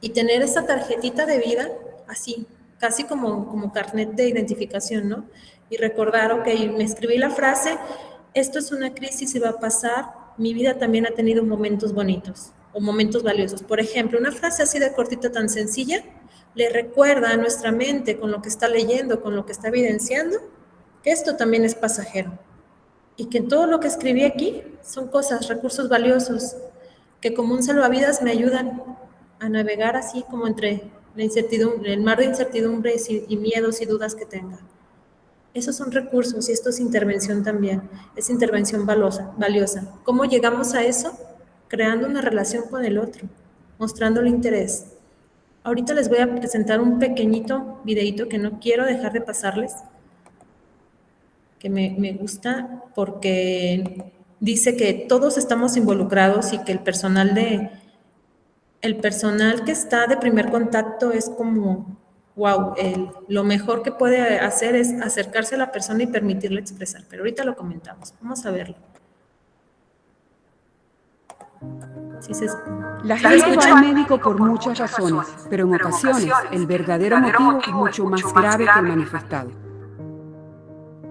A: Y tener esa tarjetita de vida así, casi como carnet de identificación, ¿no? Y recordar, ok, me escribí la frase, esto es una crisis y va a pasar, mi vida también ha tenido momentos bonitos o momentos valiosos. Por ejemplo, una frase así de cortita, tan sencilla, le recuerda a nuestra mente con lo que está leyendo, con lo que está evidenciando, que esto también es pasajero. Y que todo lo que escribí aquí son cosas, recursos valiosos, que como un salvavidas me ayudan a navegar así como entre la incertidumbre, el mar de incertidumbres y miedos y dudas que tenga. Esos son recursos y esto es intervención también, es intervención valiosa. ¿Cómo llegamos a eso? Creando una relación con el otro, mostrándole interés. Ahorita les voy a presentar un pequeñito videito que no quiero dejar de pasarles, que me gusta porque dice que todos estamos involucrados y que el personal que está de primer contacto es como, wow, lo mejor que puede hacer es acercarse a la persona y permitirle expresar. Pero ahorita lo comentamos, vamos a verlo.
J: La gente va al médico por muchas razones, pero en ocasiones el verdadero motivo es mucho más grave que el manifestado.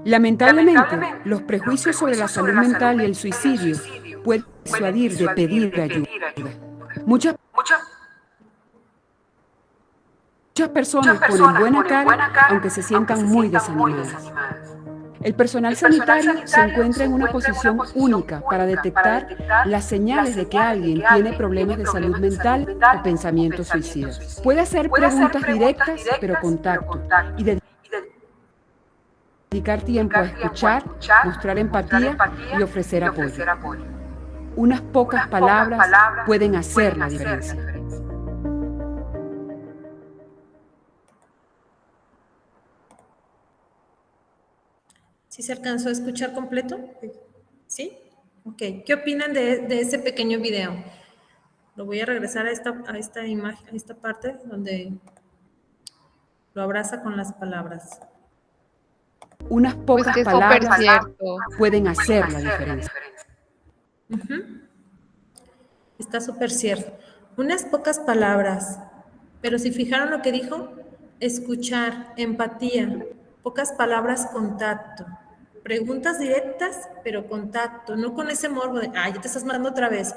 J: Lamentablemente, los prejuicios sobre la salud mental y el suicidio pueden disuadir de pedir ayuda. Muchas personas ponen buena cara aunque se sientan muy desanimadas. El personal sanitario se encuentra en una posición única para detectar las señales de que alguien tiene problemas de salud mental o pensamientos suicidas. Puede hacer preguntas directas, pero con tacto, y dedicar tiempo a escuchar, mostrar empatía y ofrecer apoyo. Unas pocas palabras pueden hacer la diferencia.
A: ¿Sí se alcanzó a escuchar completo? ¿Sí? Ok. ¿Qué opinan de ese pequeño video? Lo voy a regresar a esta imagen, a esta parte donde lo abraza con las palabras.
J: Unas pocas palabras pueden hacer la diferencia.
A: Está súper cierto. Unas pocas palabras, pero si fijaron lo que dijo, escuchar, empatía, pocas palabras, contacto, preguntas directas, pero con tacto, no con ese morbo de, ya te estás mandando otra vez.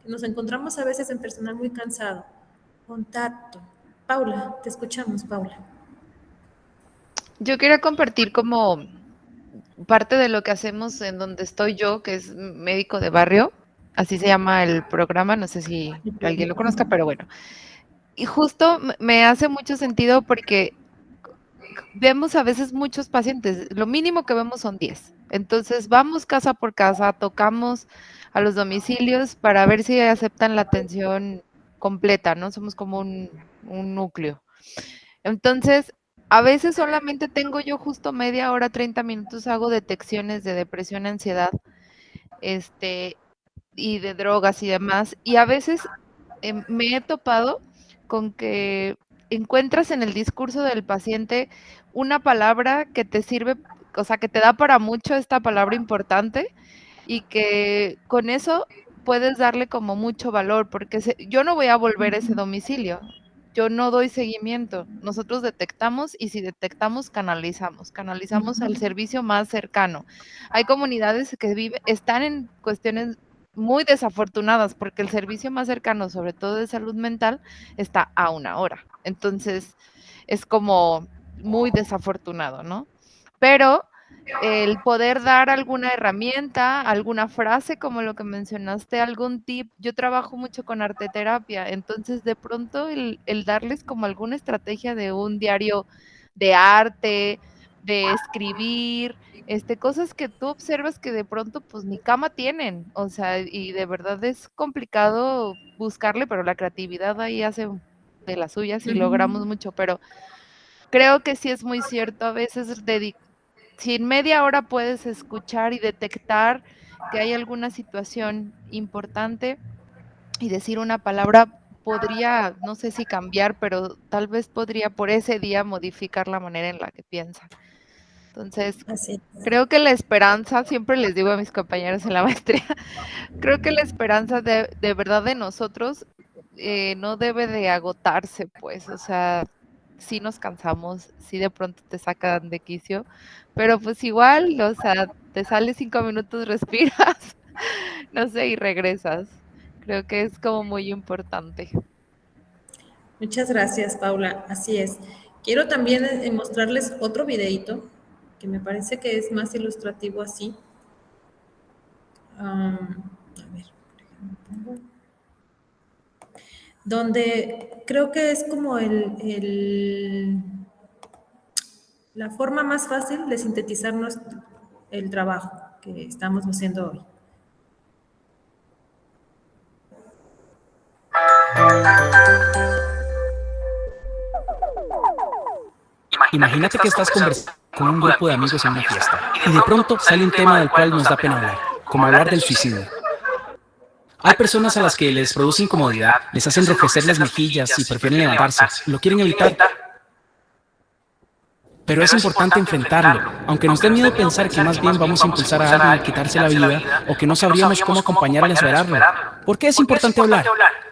A: Nos encontramos a veces en personal muy cansado. Con tacto. Paula, te escuchamos, Paula.
D: Yo quería compartir como parte de lo que hacemos en donde estoy yo, que es médico de barrio, así se llama el programa, no sé si alguien lo conozca, pero bueno. Y justo me hace mucho sentido porque vemos a veces muchos pacientes, lo mínimo que vemos son 10. Entonces vamos casa por casa, tocamos a los domicilios para ver si aceptan la atención completa, ¿no? Somos como un núcleo. Entonces, a veces solamente tengo yo justo media hora, 30 minutos, hago detecciones de depresión, ansiedad, y de drogas y demás. Y a veces me he topado con que encuentras en el discurso del paciente una palabra que te sirve, o sea, que te da para mucho esta palabra importante y que con eso puedes darle como mucho valor, porque yo no voy a volver a ese domicilio, yo no doy seguimiento, nosotros detectamos y si detectamos, canalizamos al servicio más cercano. Hay comunidades que están en cuestiones muy desafortunadas porque el servicio más cercano, sobre todo de salud mental, está a 1 hora. Entonces, es como muy desafortunado, ¿no? Pero el poder dar alguna herramienta, alguna frase, como lo que mencionaste, algún tip. Yo trabajo mucho con arteterapia, entonces de pronto el darles como alguna estrategia de un diario de arte, de escribir, cosas que tú observas que de pronto pues ni cama tienen, o sea, y de verdad es complicado buscarle, pero la creatividad ahí hace de las suyas y logramos mucho, pero creo que sí es muy cierto, a veces si en media hora puedes escuchar y detectar que hay alguna situación importante y decir una palabra, podría, no sé si cambiar, pero tal vez podría por ese día modificar la manera en la que piensa. Entonces, creo que la esperanza, siempre les digo a mis compañeros en la maestría, creo que la esperanza de verdad de nosotros no debe de agotarse, pues, o sea, sí nos cansamos, sí de pronto te sacan de quicio, pero pues igual, o sea, te sales 5 minutos, respiras, no sé, y regresas. Creo que es como muy importante.
A: Muchas gracias, Paula. Así es. Quiero también mostrarles otro videito que me parece que es más ilustrativo así. A ver, donde creo que es como la forma más fácil de sintetizarnos el trabajo que estamos haciendo hoy.
K: Imagínate que estás conversando con un grupo de amigos en una fiesta y de pronto sale un tema del cual nos da pena hablar, como hablar del suicidio. Hay personas a las que les produce incomodidad, les hace enrojecer las mejillas y prefieren levantarse, lo quieren evitar. Pero es importante enfrentarlo, aunque nos dé miedo pensar que más bien vamos a impulsar a alguien a quitarse la vida o que no sabríamos cómo acompañarle a superarlo. ¿Por qué es importante hablar?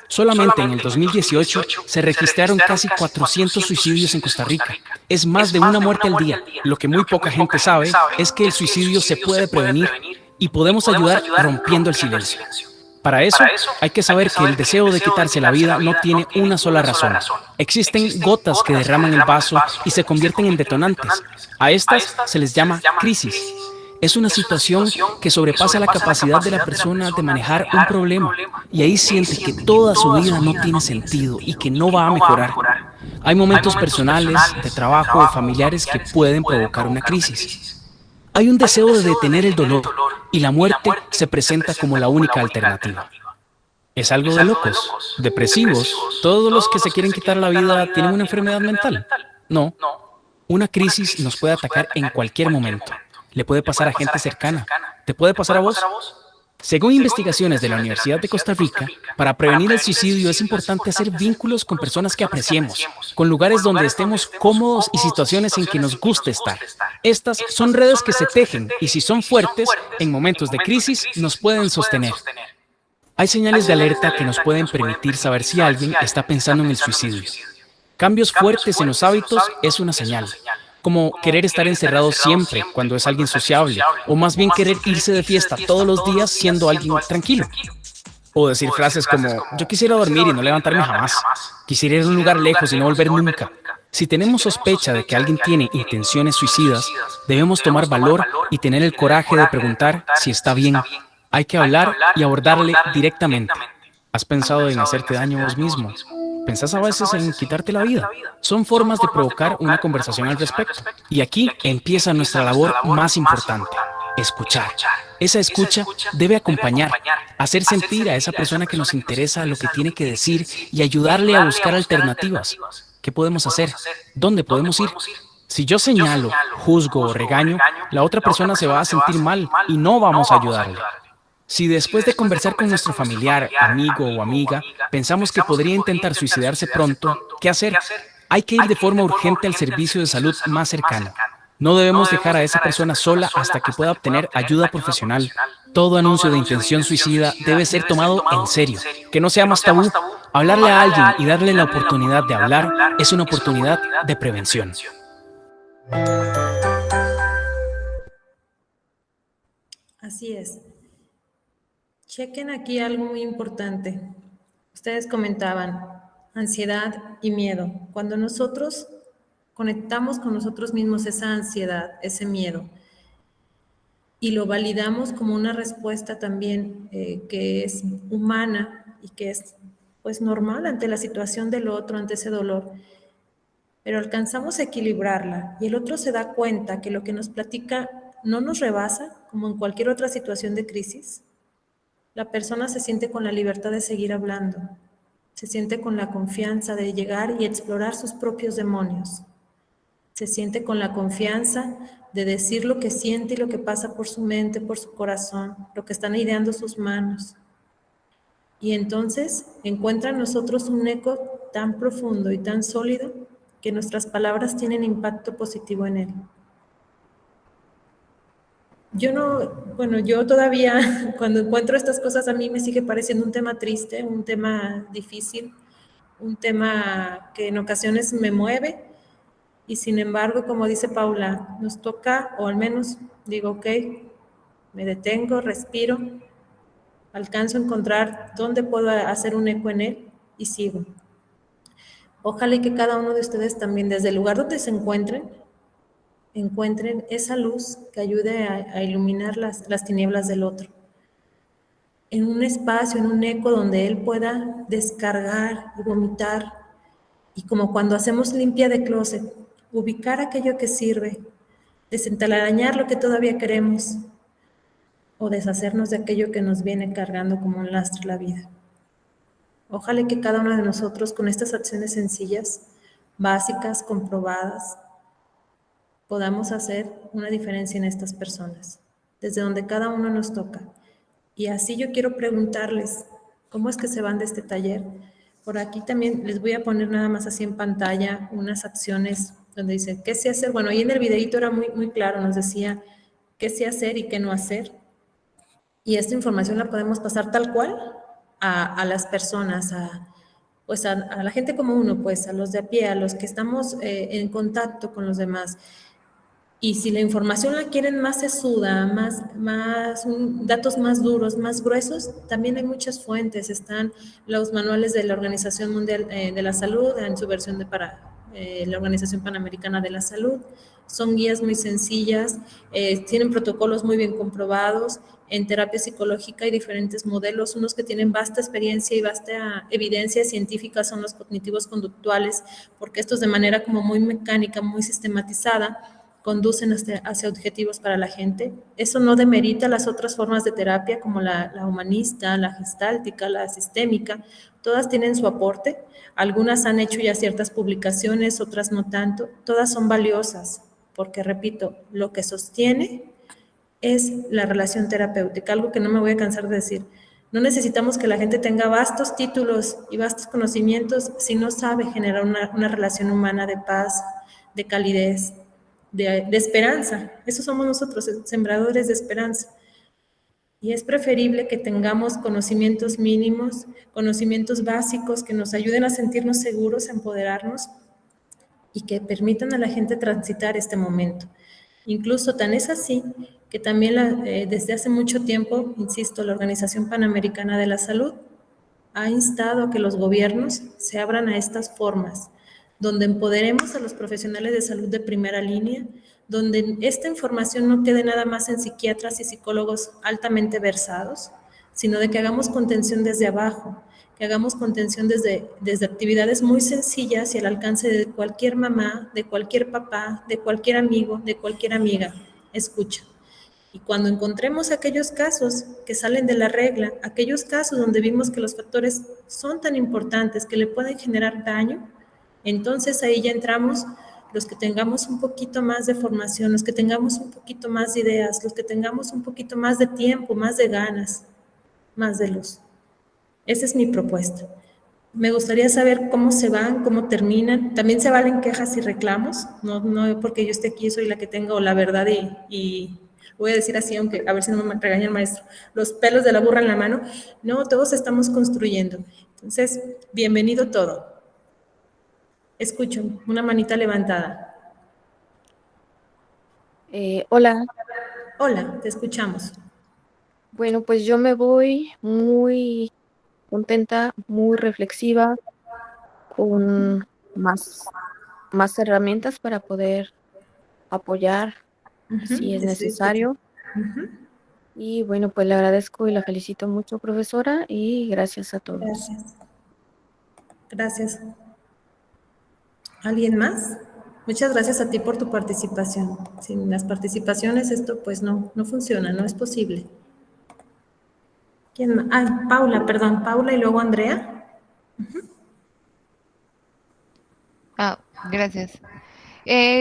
K: Solamente en el 2018 se registraron casi 400 suicidios en Costa Rica. Es más de una muerte al día. Lo que muy poca gente sabe es que el suicidio se puede prevenir y podemos ayudar rompiendo el silencio. Para eso, hay que saber que el deseo de quitarse la vida no tiene una sola razón. Existen gotas que derraman el vaso y se convierten en detonantes. A estas se les llama crisis. Es una situación que sobrepasa la capacidad de la persona de manejar un problema y ahí siente que toda su vida no tiene sentido y que no va a mejorar. Hay momentos personales, de trabajo o familiares que pueden provocar una crisis. Hay un deseo de detener el dolor y la muerte se presenta como la única alternativa. Es algo de locos, depresivos. ¿Todos los que se quieren quitar la vida tienen una enfermedad mental? No. Una crisis nos puede atacar en cualquier momento. Le puede pasar a gente cercana. ¿Te puede pasar a vos? Según investigaciones de la Universidad de Costa Rica, para prevenir el suicidio es importante hacer vínculos con personas que apreciemos, con lugares donde estemos cómodos y situaciones en que nos guste estar. Estas son redes que se tejen y si son fuertes, en momentos de crisis nos pueden sostener. Hay señales de alerta que nos pueden permitir saber si alguien está pensando en el suicidio. Cambios fuertes en los hábitos es una señal. como querer estar encerrado siempre cuando es alguien sociable, o más bien querer irse de fiesta todos los días siendo alguien tranquilo. O decir frases como, yo quisiera dormir y no levantarme jamás, quisiera ir a un lugar lejos y no volver nunca. Si tenemos sospecha de que alguien tiene intenciones suicidas, debemos tomar valor y tener el coraje de preguntar si está bien. Hay que hablar y abordarle directamente. ¿Has pensado en hacerte daño a vos mismo? ¿Pensás a veces en quitarte la vida? Son formas de provocar una conversación al respecto. Y aquí empieza nuestra labor más importante: escuchar. Esa escucha debe acompañar, hacer sentir a esa persona que nos interesa lo que tiene que decir y ayudarle a buscar alternativas. ¿Qué podemos hacer? ¿Dónde podemos ir? Si yo señalo, juzgo o regaño, la otra persona se va a sentir mal y no vamos a ayudarle. Si después de conversar con nuestro familiar, amigo o amiga, pensamos que podría intentar suicidarse pronto, ¿qué hacer? Hay que ir de forma urgente al servicio de salud más cercano. No debemos dejar a esa persona sola hasta que pueda obtener ayuda profesional. Todo anuncio de intención suicida debe ser tomado en serio. Que no sea más tabú. Hablarle a alguien y darle la oportunidad de hablar es una oportunidad de prevención.
A: Así es. Chequen aquí algo muy importante. Ustedes comentaban ansiedad y miedo. Cuando nosotros conectamos con nosotros mismos esa ansiedad, ese miedo, y lo validamos como una respuesta también que es humana y que es pues normal ante la situación del otro, ante ese dolor, pero alcanzamos a equilibrarla y el otro se da cuenta que lo que nos platica no nos rebasa, como en cualquier otra situación de crisis, la persona se siente con la libertad de seguir hablando, se siente con la confianza de llegar y explorar sus propios demonios, se siente con la confianza de decir lo que siente y lo que pasa por su mente, por su corazón, lo que están ideando sus manos. Y entonces encuentra en nosotros un eco tan profundo y tan sólido que nuestras palabras tienen impacto positivo en él. Yo todavía cuando encuentro estas cosas a mí me sigue pareciendo un tema triste, un tema difícil, un tema que en ocasiones me mueve y sin embargo, como dice Paula, nos toca, o al menos digo, ok, me detengo, respiro, alcanzo a encontrar dónde puedo hacer un eco en él y sigo. Ojalá y que cada uno de ustedes también, desde el lugar donde se encuentren esa luz que ayude a iluminar las tinieblas del otro. En un espacio, en un eco donde él pueda descargar y vomitar. Y como cuando hacemos limpia de closet, ubicar aquello que sirve, desentelarañar lo que todavía queremos o deshacernos de aquello que nos viene cargando como un lastre la vida. Ojalá que cada uno de nosotros con estas acciones sencillas, básicas, comprobadas, podamos hacer una diferencia en estas personas, desde donde cada uno nos toca. Y así yo quiero preguntarles, ¿cómo es que se van de este taller? Por aquí también les voy a poner nada más así en pantalla unas acciones donde dice, ¿qué sé hacer? Bueno, ahí en el videito era muy, muy claro, nos decía qué sé hacer y qué no hacer. Y esta información la podemos pasar tal cual a las personas, a la gente como uno, pues a los de a pie, a los que estamos en contacto con los demás. Y si la información la quieren más sesuda, datos más duros, más gruesos, también hay muchas fuentes. Están los manuales de la Organización Mundial de la Salud, en su versión para la Organización Panamericana de la Salud. Son guías muy sencillas, tienen protocolos muy bien comprobados. En terapia psicológica hay diferentes modelos, unos que tienen vasta experiencia y vasta evidencia científica son los cognitivos conductuales, porque estos de manera como muy mecánica, muy sistematizada, conducen hacia objetivos para la gente. Eso no demerita las otras formas de terapia como la humanista, la gestáltica, la sistémica. Todas tienen su aporte. Algunas han hecho ya ciertas publicaciones, otras no tanto. Todas son valiosas porque, repito, lo que sostiene es la relación terapéutica, algo que no me voy a cansar de decir. No necesitamos que la gente tenga vastos títulos y vastos conocimientos si no sabe generar una relación humana de paz, de calidez, de esperanza. Eso somos nosotros, sembradores de esperanza. Y es preferible que tengamos conocimientos mínimos, conocimientos básicos que nos ayuden a sentirnos seguros, a empoderarnos y que permitan a la gente transitar este momento. Incluso tan es así que también desde hace mucho tiempo, insisto, la Organización Panamericana de la Salud ha instado a que los gobiernos se abran a estas formas, donde empoderemos a los profesionales de salud de primera línea, donde esta información no quede nada más en psiquiatras y psicólogos altamente versados, sino de que hagamos contención desde abajo, que hagamos contención desde actividades muy sencillas y al alcance de cualquier mamá, de cualquier papá, de cualquier amigo, de cualquier amiga. Escucha. Y cuando encontremos aquellos casos que salen de la regla, aquellos casos donde vimos que los factores son tan importantes que le pueden generar daño, entonces ahí ya entramos los que tengamos un poquito más de formación, los que tengamos un poquito más de ideas, los que tengamos un poquito más de tiempo, más de ganas, más de luz. Esa es mi propuesta. Me gustaría saber cómo se van, cómo terminan. También se valen quejas y reclamos. No porque yo esté aquí soy la que tengo la verdad y voy a decir así, aunque a ver si no me regaña el maestro, los pelos de la burra en la mano. No, todos estamos construyendo. Entonces, bienvenido todo. Escucho, una manita levantada.
L: Hola.
A: Hola, te escuchamos.
L: Bueno, pues yo me voy muy contenta, muy reflexiva, con más herramientas para poder apoyar si es necesario. Y bueno, pues le agradezco y la felicito mucho, profesora, y gracias a todos.
A: Gracias. Gracias. ¿Alguien más? Muchas gracias a ti por tu participación. Sin las participaciones esto pues no funciona, no es posible. ¿Quién más? Ah, Paula, perdón, Paula y luego Andrea.
D: Gracias.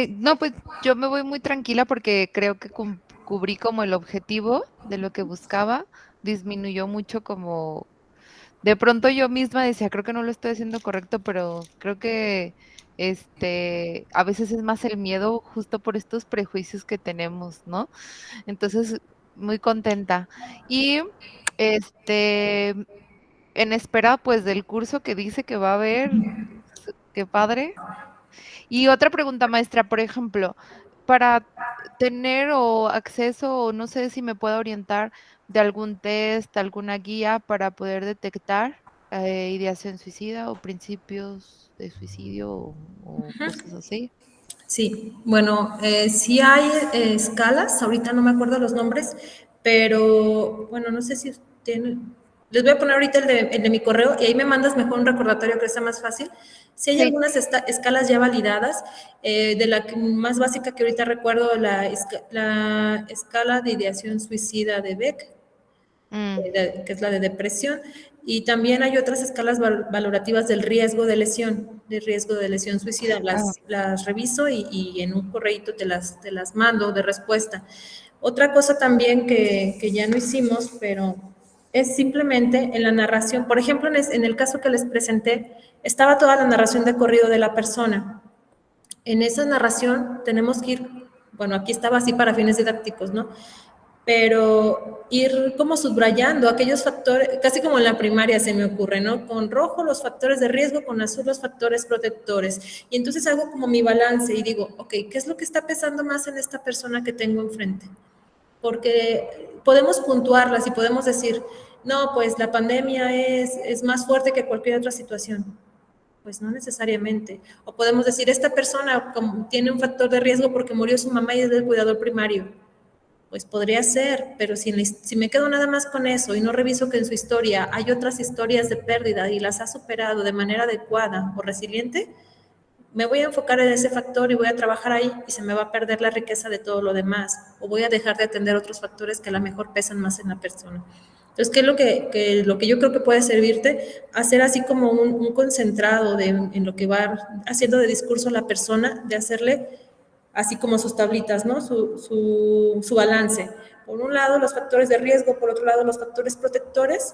D: No, pues yo me voy muy tranquila porque creo que cubrí como el objetivo de lo que buscaba, disminuyó mucho como, de pronto yo misma decía, creo que no lo estoy haciendo correcto, pero creo que a veces es más el miedo justo por estos prejuicios que tenemos, ¿no? Entonces, muy contenta. Y en espera pues del curso que dice que va a haber, qué padre. Y otra pregunta, maestra, por ejemplo, para tener acceso o no sé si me puedo orientar de algún test, alguna guía para poder detectar ideación suicida o principios de suicidio o cosas así.
A: Sí, bueno, sí hay escalas, ahorita no me acuerdo los nombres, pero bueno, no sé si tienen, les voy a poner ahorita el de mi correo y ahí me mandas mejor un recordatorio que sea más fácil. Sí hay algunas escalas ya validadas, de la más básica que ahorita recuerdo, la escala de ideación suicida de Beck, que es la de depresión, y también hay otras escalas valorativas del riesgo de lesión suicida, las reviso y en un correíto te las mando de respuesta. Otra cosa también que ya no hicimos, pero es simplemente en la narración, por ejemplo, en el caso que les presenté, estaba toda la narración de corrido de la persona. En esa narración tenemos que ir, bueno, aquí estaba así para fines didácticos, ¿no? Pero ir como subrayando aquellos factores, casi como en la primaria se me ocurre, ¿no? Con rojo los factores de riesgo, con azul los factores protectores. Y entonces hago como mi balance y digo, ok, ¿qué es lo que está pesando más en esta persona que tengo enfrente? Porque podemos puntuarlas y podemos decir, no, pues la pandemia es más fuerte que cualquier otra situación. Pues no necesariamente. O podemos decir, esta persona tiene un factor de riesgo porque murió su mamá y es del cuidador primario. Pues podría ser, pero si me quedo nada más con eso y no reviso que en su historia hay otras historias de pérdida y las ha superado de manera adecuada o resiliente, me voy a enfocar en ese factor y voy a trabajar ahí y se me va a perder la riqueza de todo lo demás, o voy a dejar de atender otros factores que a lo mejor pesan más en la persona. Entonces, ¿qué es lo que yo creo que puede servirte? Hacer así como un concentrado en lo que va haciendo de discurso la persona, de hacerle así como sus tablitas, ¿no? Su balance. Por un lado, los factores de riesgo, por otro lado, los factores protectores,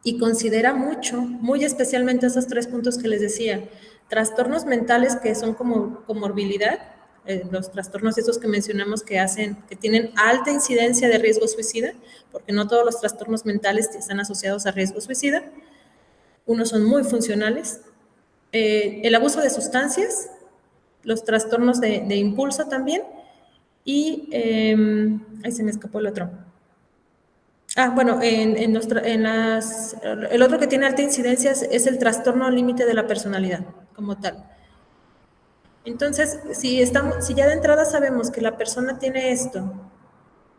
A: y considera mucho, muy especialmente esos 3 puntos que les decía, trastornos mentales que son como comorbilidad, los trastornos esos que mencionamos que tienen alta incidencia de riesgo suicida, porque no todos los trastornos mentales están asociados a riesgo suicida, unos son muy funcionales, el abuso de sustancias, los trastornos de impulso también, y ahí se me escapó el otro. Bueno, el otro que tiene alta incidencia es el trastorno límite de la personalidad, como tal. Entonces, si ya de entrada sabemos que la persona tiene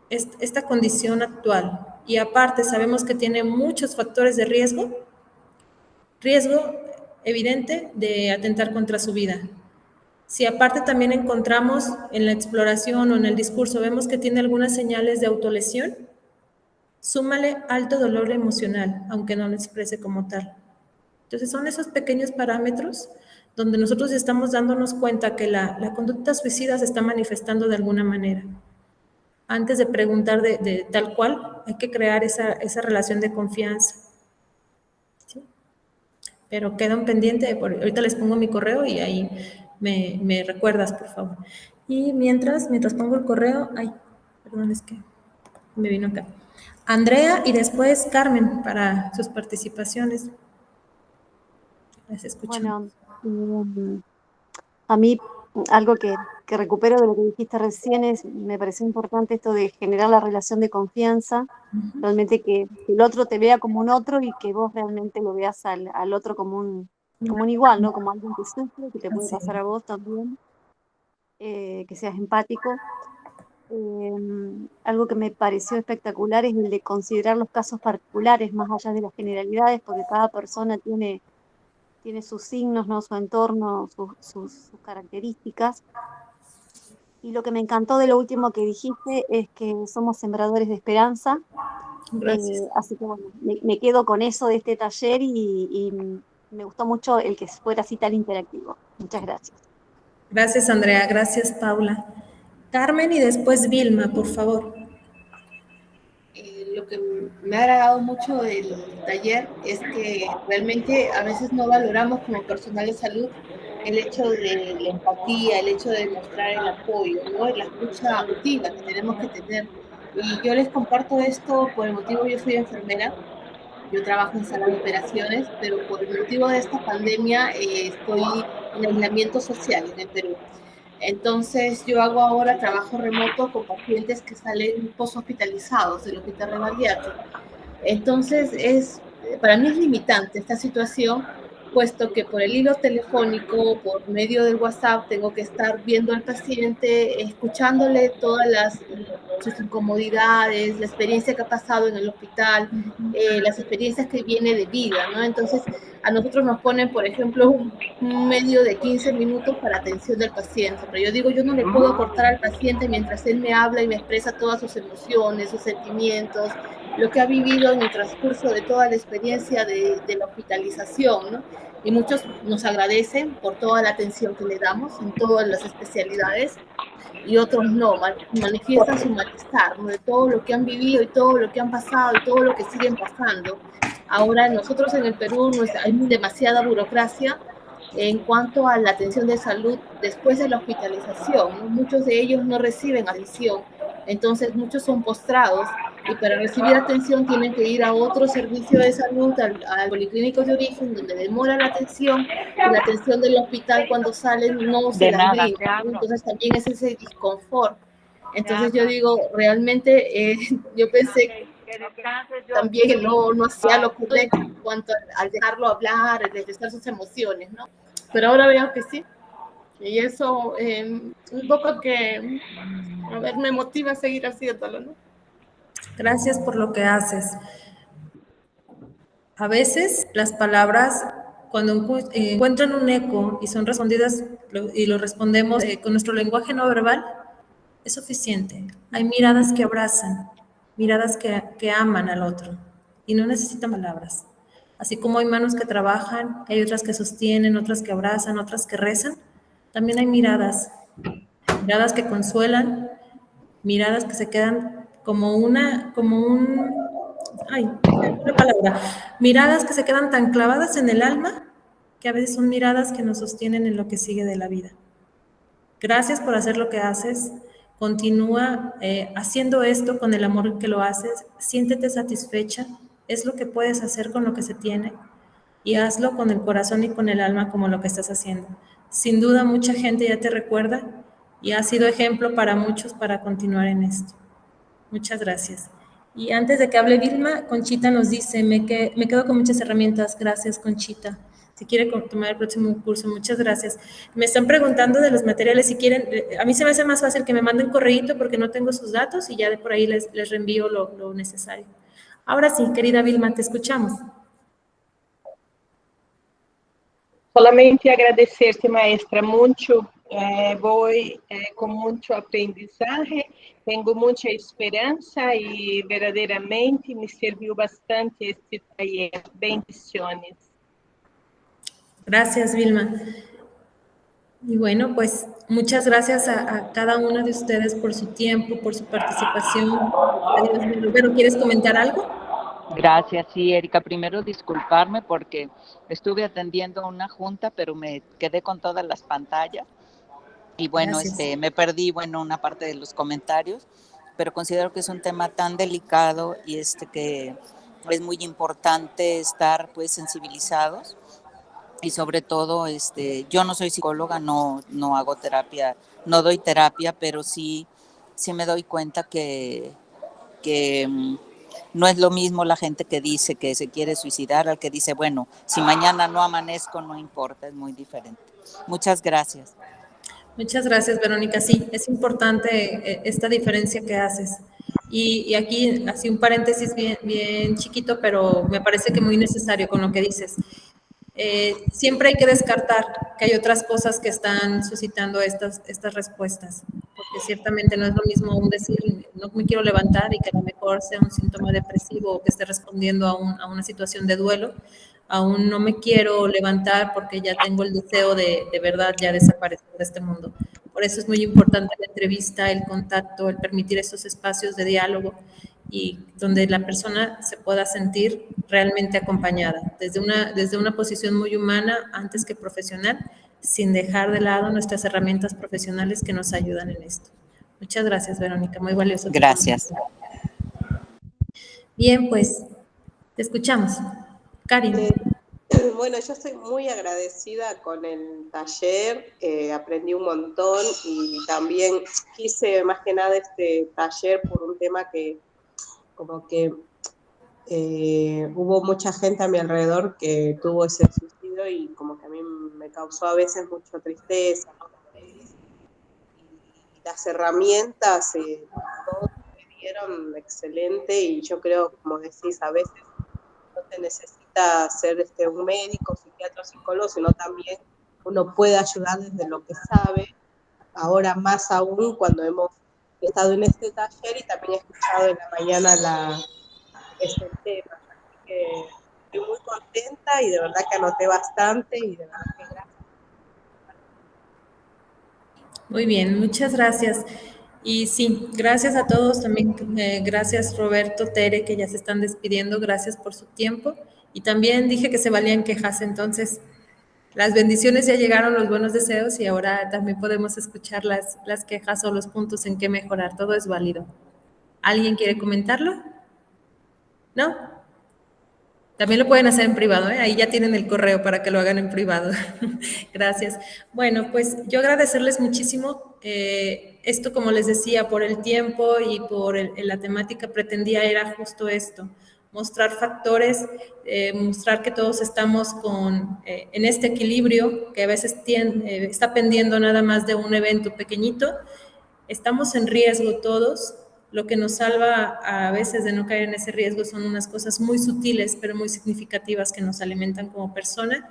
A: esta condición actual, y aparte sabemos que tiene muchos factores de riesgo evidente de atentar contra su vida. Si aparte también encontramos en la exploración o en el discurso, vemos que tiene algunas señales de autolesión, súmale alto dolor emocional, aunque no lo exprese como tal. Entonces son esos pequeños parámetros donde nosotros estamos dándonos cuenta que la conducta suicida se está manifestando de alguna manera. Antes de preguntar de tal cual, hay que crear esa relación de confianza. ¿Sí? Pero quedan pendiente, ahorita les pongo mi correo y ahí me recuerdas, por favor. Y mientras pongo el correo, perdón, es que me vino acá. Andrea y después Carmen para sus participaciones. Las escuchamos.
C: Bueno, a mí algo que recupero de lo que dijiste recién me pareció importante esto de generar la relación de confianza, realmente que el otro te vea como un otro y que vos realmente lo veas al otro como un igual, ¿no? Como alguien que sufre, que te puede pasar a vos también, que seas empático. Algo que me pareció espectacular es el de considerar los casos particulares más allá de las generalidades, porque cada persona tiene sus signos, ¿no? Su entorno, sus características. Y lo que me encantó de lo último que dijiste es que somos sembradores de esperanza.
A: Gracias.
C: Así que bueno, me quedo con eso de este taller y me gustó mucho el que fuera así tan interactivo. Muchas gracias.
A: Gracias, Andrea. Gracias, Paula. Carmen y después Vilma, por favor.
F: Lo que me ha agradado mucho del taller es que realmente a veces no valoramos como personal de salud el hecho de la empatía, el hecho de mostrar el apoyo, ¿no? La escucha activa que tenemos que tener. Y yo les comparto esto por el motivo, yo soy enfermera, yo trabajo en sala de operaciones, pero por el motivo de esta pandemia estoy en aislamiento social en el Perú. Entonces, yo hago ahora trabajo remoto con pacientes que salen post-hospitalizados del hospital de bariátrico. Entonces, para mí es limitante esta situación, puesto que por el hilo telefónico, por medio del WhatsApp, tengo que estar viendo al paciente, escuchándole todas sus incomodidades, la experiencia que ha pasado en el hospital, las experiencias que viene de vida, ¿no? Entonces, a nosotros nos ponen, por ejemplo, un medio de 15 minutos para atención del paciente, pero yo digo, yo no le puedo aportar al paciente mientras él me habla y me expresa todas sus emociones, sus sentimientos, lo que ha vivido en el transcurso de toda la experiencia de la hospitalización, ¿no? Y muchos nos agradecen por toda la atención que le damos en todas las especialidades, y otros no, manifiestan su malestar, ¿no? De todo lo que han vivido y todo lo que han pasado y todo lo que siguen pasando. Ahora nosotros en el Perú hay demasiada burocracia en cuanto a la atención de salud después de la hospitalización, ¿no? Muchos de ellos no reciben atención, entonces muchos son postrados y para recibir atención tienen que ir a otro servicio de salud, al policlínico de origen, donde demora la atención, y la atención del hospital cuando salen no se las brinda, ¿no? Entonces también es ese disconfort. Entonces yo digo, realmente yo pensé también que no hacía lo correcto en cuanto al dejarlo hablar, al expresar sus emociones, ¿no? Pero ahora veo que sí. Y eso un poco que, a ver, me motiva a seguir haciéndolo, ¿no?
A: Gracias por lo que haces. A veces las palabras, cuando encuentran un eco y son respondidas y lo respondemos con nuestro lenguaje no verbal, es suficiente. Hay miradas que abrazan, miradas que aman al otro y no necesitan palabras. Así como hay manos que trabajan, hay otras que sostienen, otras que abrazan, otras que rezan, también hay miradas que consuelan, miradas que se quedan miradas que se quedan tan clavadas en el alma que a veces son miradas que nos sostienen en lo que sigue de la vida. Gracias por hacer lo que haces. Continúa haciendo esto con el amor que lo haces. Siéntete satisfecha. Es lo que puedes hacer con lo que se tiene y hazlo con el corazón y con el alma como lo que estás haciendo. Sin duda, mucha gente ya te recuerda y ha sido ejemplo para muchos para continuar en esto. Muchas gracias. Y antes de que hable Vilma, Conchita nos dice, me quedo con muchas herramientas. Gracias, Conchita. Si quiere tomar el próximo curso, muchas gracias. Me están preguntando de los materiales, si quieren, a mí se me hace más fácil que me manden correíto porque no tengo sus datos y ya de por ahí les reenvío lo necesario. Ahora sí, querida Vilma, te escuchamos.
I: Solamente agradecerte, maestra, mucho. Voy con mucho aprendizaje, tengo mucha esperanza y verdaderamente me sirvió bastante este taller. Bendiciones.
A: Gracias, Vilma. Y bueno, pues muchas gracias a cada uno de ustedes por su tiempo, por su participación. Adiós, Rubén, ¿quieres comentar algo?
M: Gracias, sí, Erika. Primero disculparme porque estuve atendiendo una junta, pero me quedé con todas las pantallas y bueno, me perdí, una parte de los comentarios, pero considero que es un tema tan delicado y que es muy importante estar pues sensibilizados y sobre todo, yo no soy psicóloga, no hago terapia, no doy terapia, pero sí me doy cuenta que no es lo mismo la gente que dice que se quiere suicidar al que dice, bueno, si mañana no amanezco, no importa, es muy diferente. Muchas gracias.
A: Muchas gracias, Verónica. Sí, es importante esta diferencia que haces. Y aquí, así un paréntesis bien chiquito, pero me parece que muy necesario con lo que dices. Siempre hay que descartar que hay otras cosas que están suscitando estas respuestas, porque ciertamente no es lo mismo un decir, no me quiero levantar y que a lo mejor sea un síntoma depresivo o que esté respondiendo a una situación de duelo, aún no me quiero levantar porque ya tengo el deseo de verdad ya desaparecer de este mundo. Por eso es muy importante la entrevista, el contacto, el permitir esos espacios de diálogo y donde la persona se pueda sentir realmente acompañada, desde una posición muy humana antes que profesional, sin dejar de lado nuestras herramientas profesionales que nos ayudan en esto. Muchas gracias, Verónica, muy valioso.
M: Gracias.
A: Bien, pues, te escuchamos. Karin.
G: Bueno, yo estoy muy agradecida con el taller, aprendí un montón y también quise más que nada este taller por un tema que como que hubo mucha gente a mi alrededor que tuvo ese suicidio y como que a mí me causó a veces mucha tristeza, ¿no? Y las herramientas todos me dieron excelente y yo creo, como decís, a veces no te necesita ser un médico, psiquiatra, psicólogo, sino también uno puede ayudar desde lo que sabe, ahora más aún cuando hemos estado en este taller y también he escuchado en la mañana este tema. Así que estoy muy contenta y de verdad que anoté bastante y de verdad que gracias.
A: Muy bien, muchas gracias. Y sí, gracias a todos también, gracias Roberto, Tere, que ya se están despidiendo, gracias por su tiempo. Y también dije que se valían quejas, entonces las bendiciones ya llegaron, los buenos deseos y ahora también podemos escuchar las quejas o los puntos en que mejorar, todo es válido. ¿Alguien quiere comentarlo? ¿No? También lo pueden hacer en privado, ¿eh? Ahí ya tienen el correo para que lo hagan en privado. Gracias. Bueno, pues yo agradecerles muchísimo. Esto, como les decía, por el tiempo y por la temática pretendía era justo esto, mostrar factores, mostrar que todos estamos en este equilibrio que a veces está pendiendo nada más de un evento pequeñito. Estamos en riesgo todos. Lo que nos salva a veces de no caer en ese riesgo son unas cosas muy sutiles, pero muy significativas que nos alimentan como persona.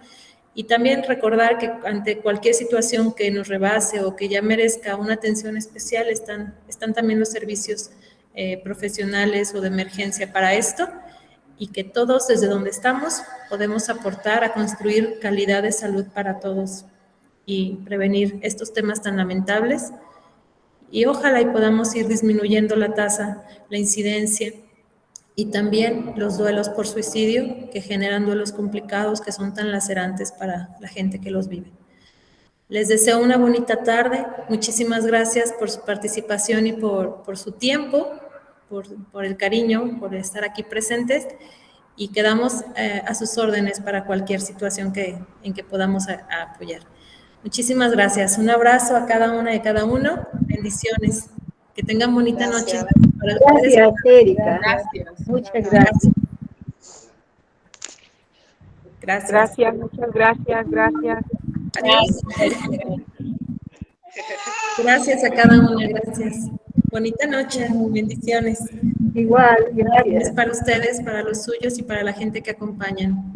A: Y también recordar que ante cualquier situación que nos rebase o que ya merezca una atención especial, están también los servicios profesionales o de emergencia para esto, y que todos desde donde estamos podemos aportar a construir calidad de salud para todos y prevenir estos temas tan lamentables. Y ojalá y podamos ir disminuyendo la tasa, la incidencia y también los duelos por suicidio que generan duelos complicados que son tan lacerantes para la gente que los vive. Les deseo una bonita tarde. Muchísimas gracias por su participación y por su tiempo, por el cariño, por estar aquí presentes y quedamos a sus órdenes para cualquier situación en que podamos apoyar. Muchísimas gracias. Un abrazo a cada una y a cada uno. Bendiciones. Que tengan bonita noche.
B: Gracias, Erika.
F: Gracias.
B: Muchas gracias.
A: Gracias.
I: Gracias, muchas gracias, gracias.
A: Adiós. Gracias a cada una, gracias. Bonita noche, bendiciones.
B: Igual,
A: Es
B: gracias.
A: para ustedes, para los suyos y para la gente que acompañan.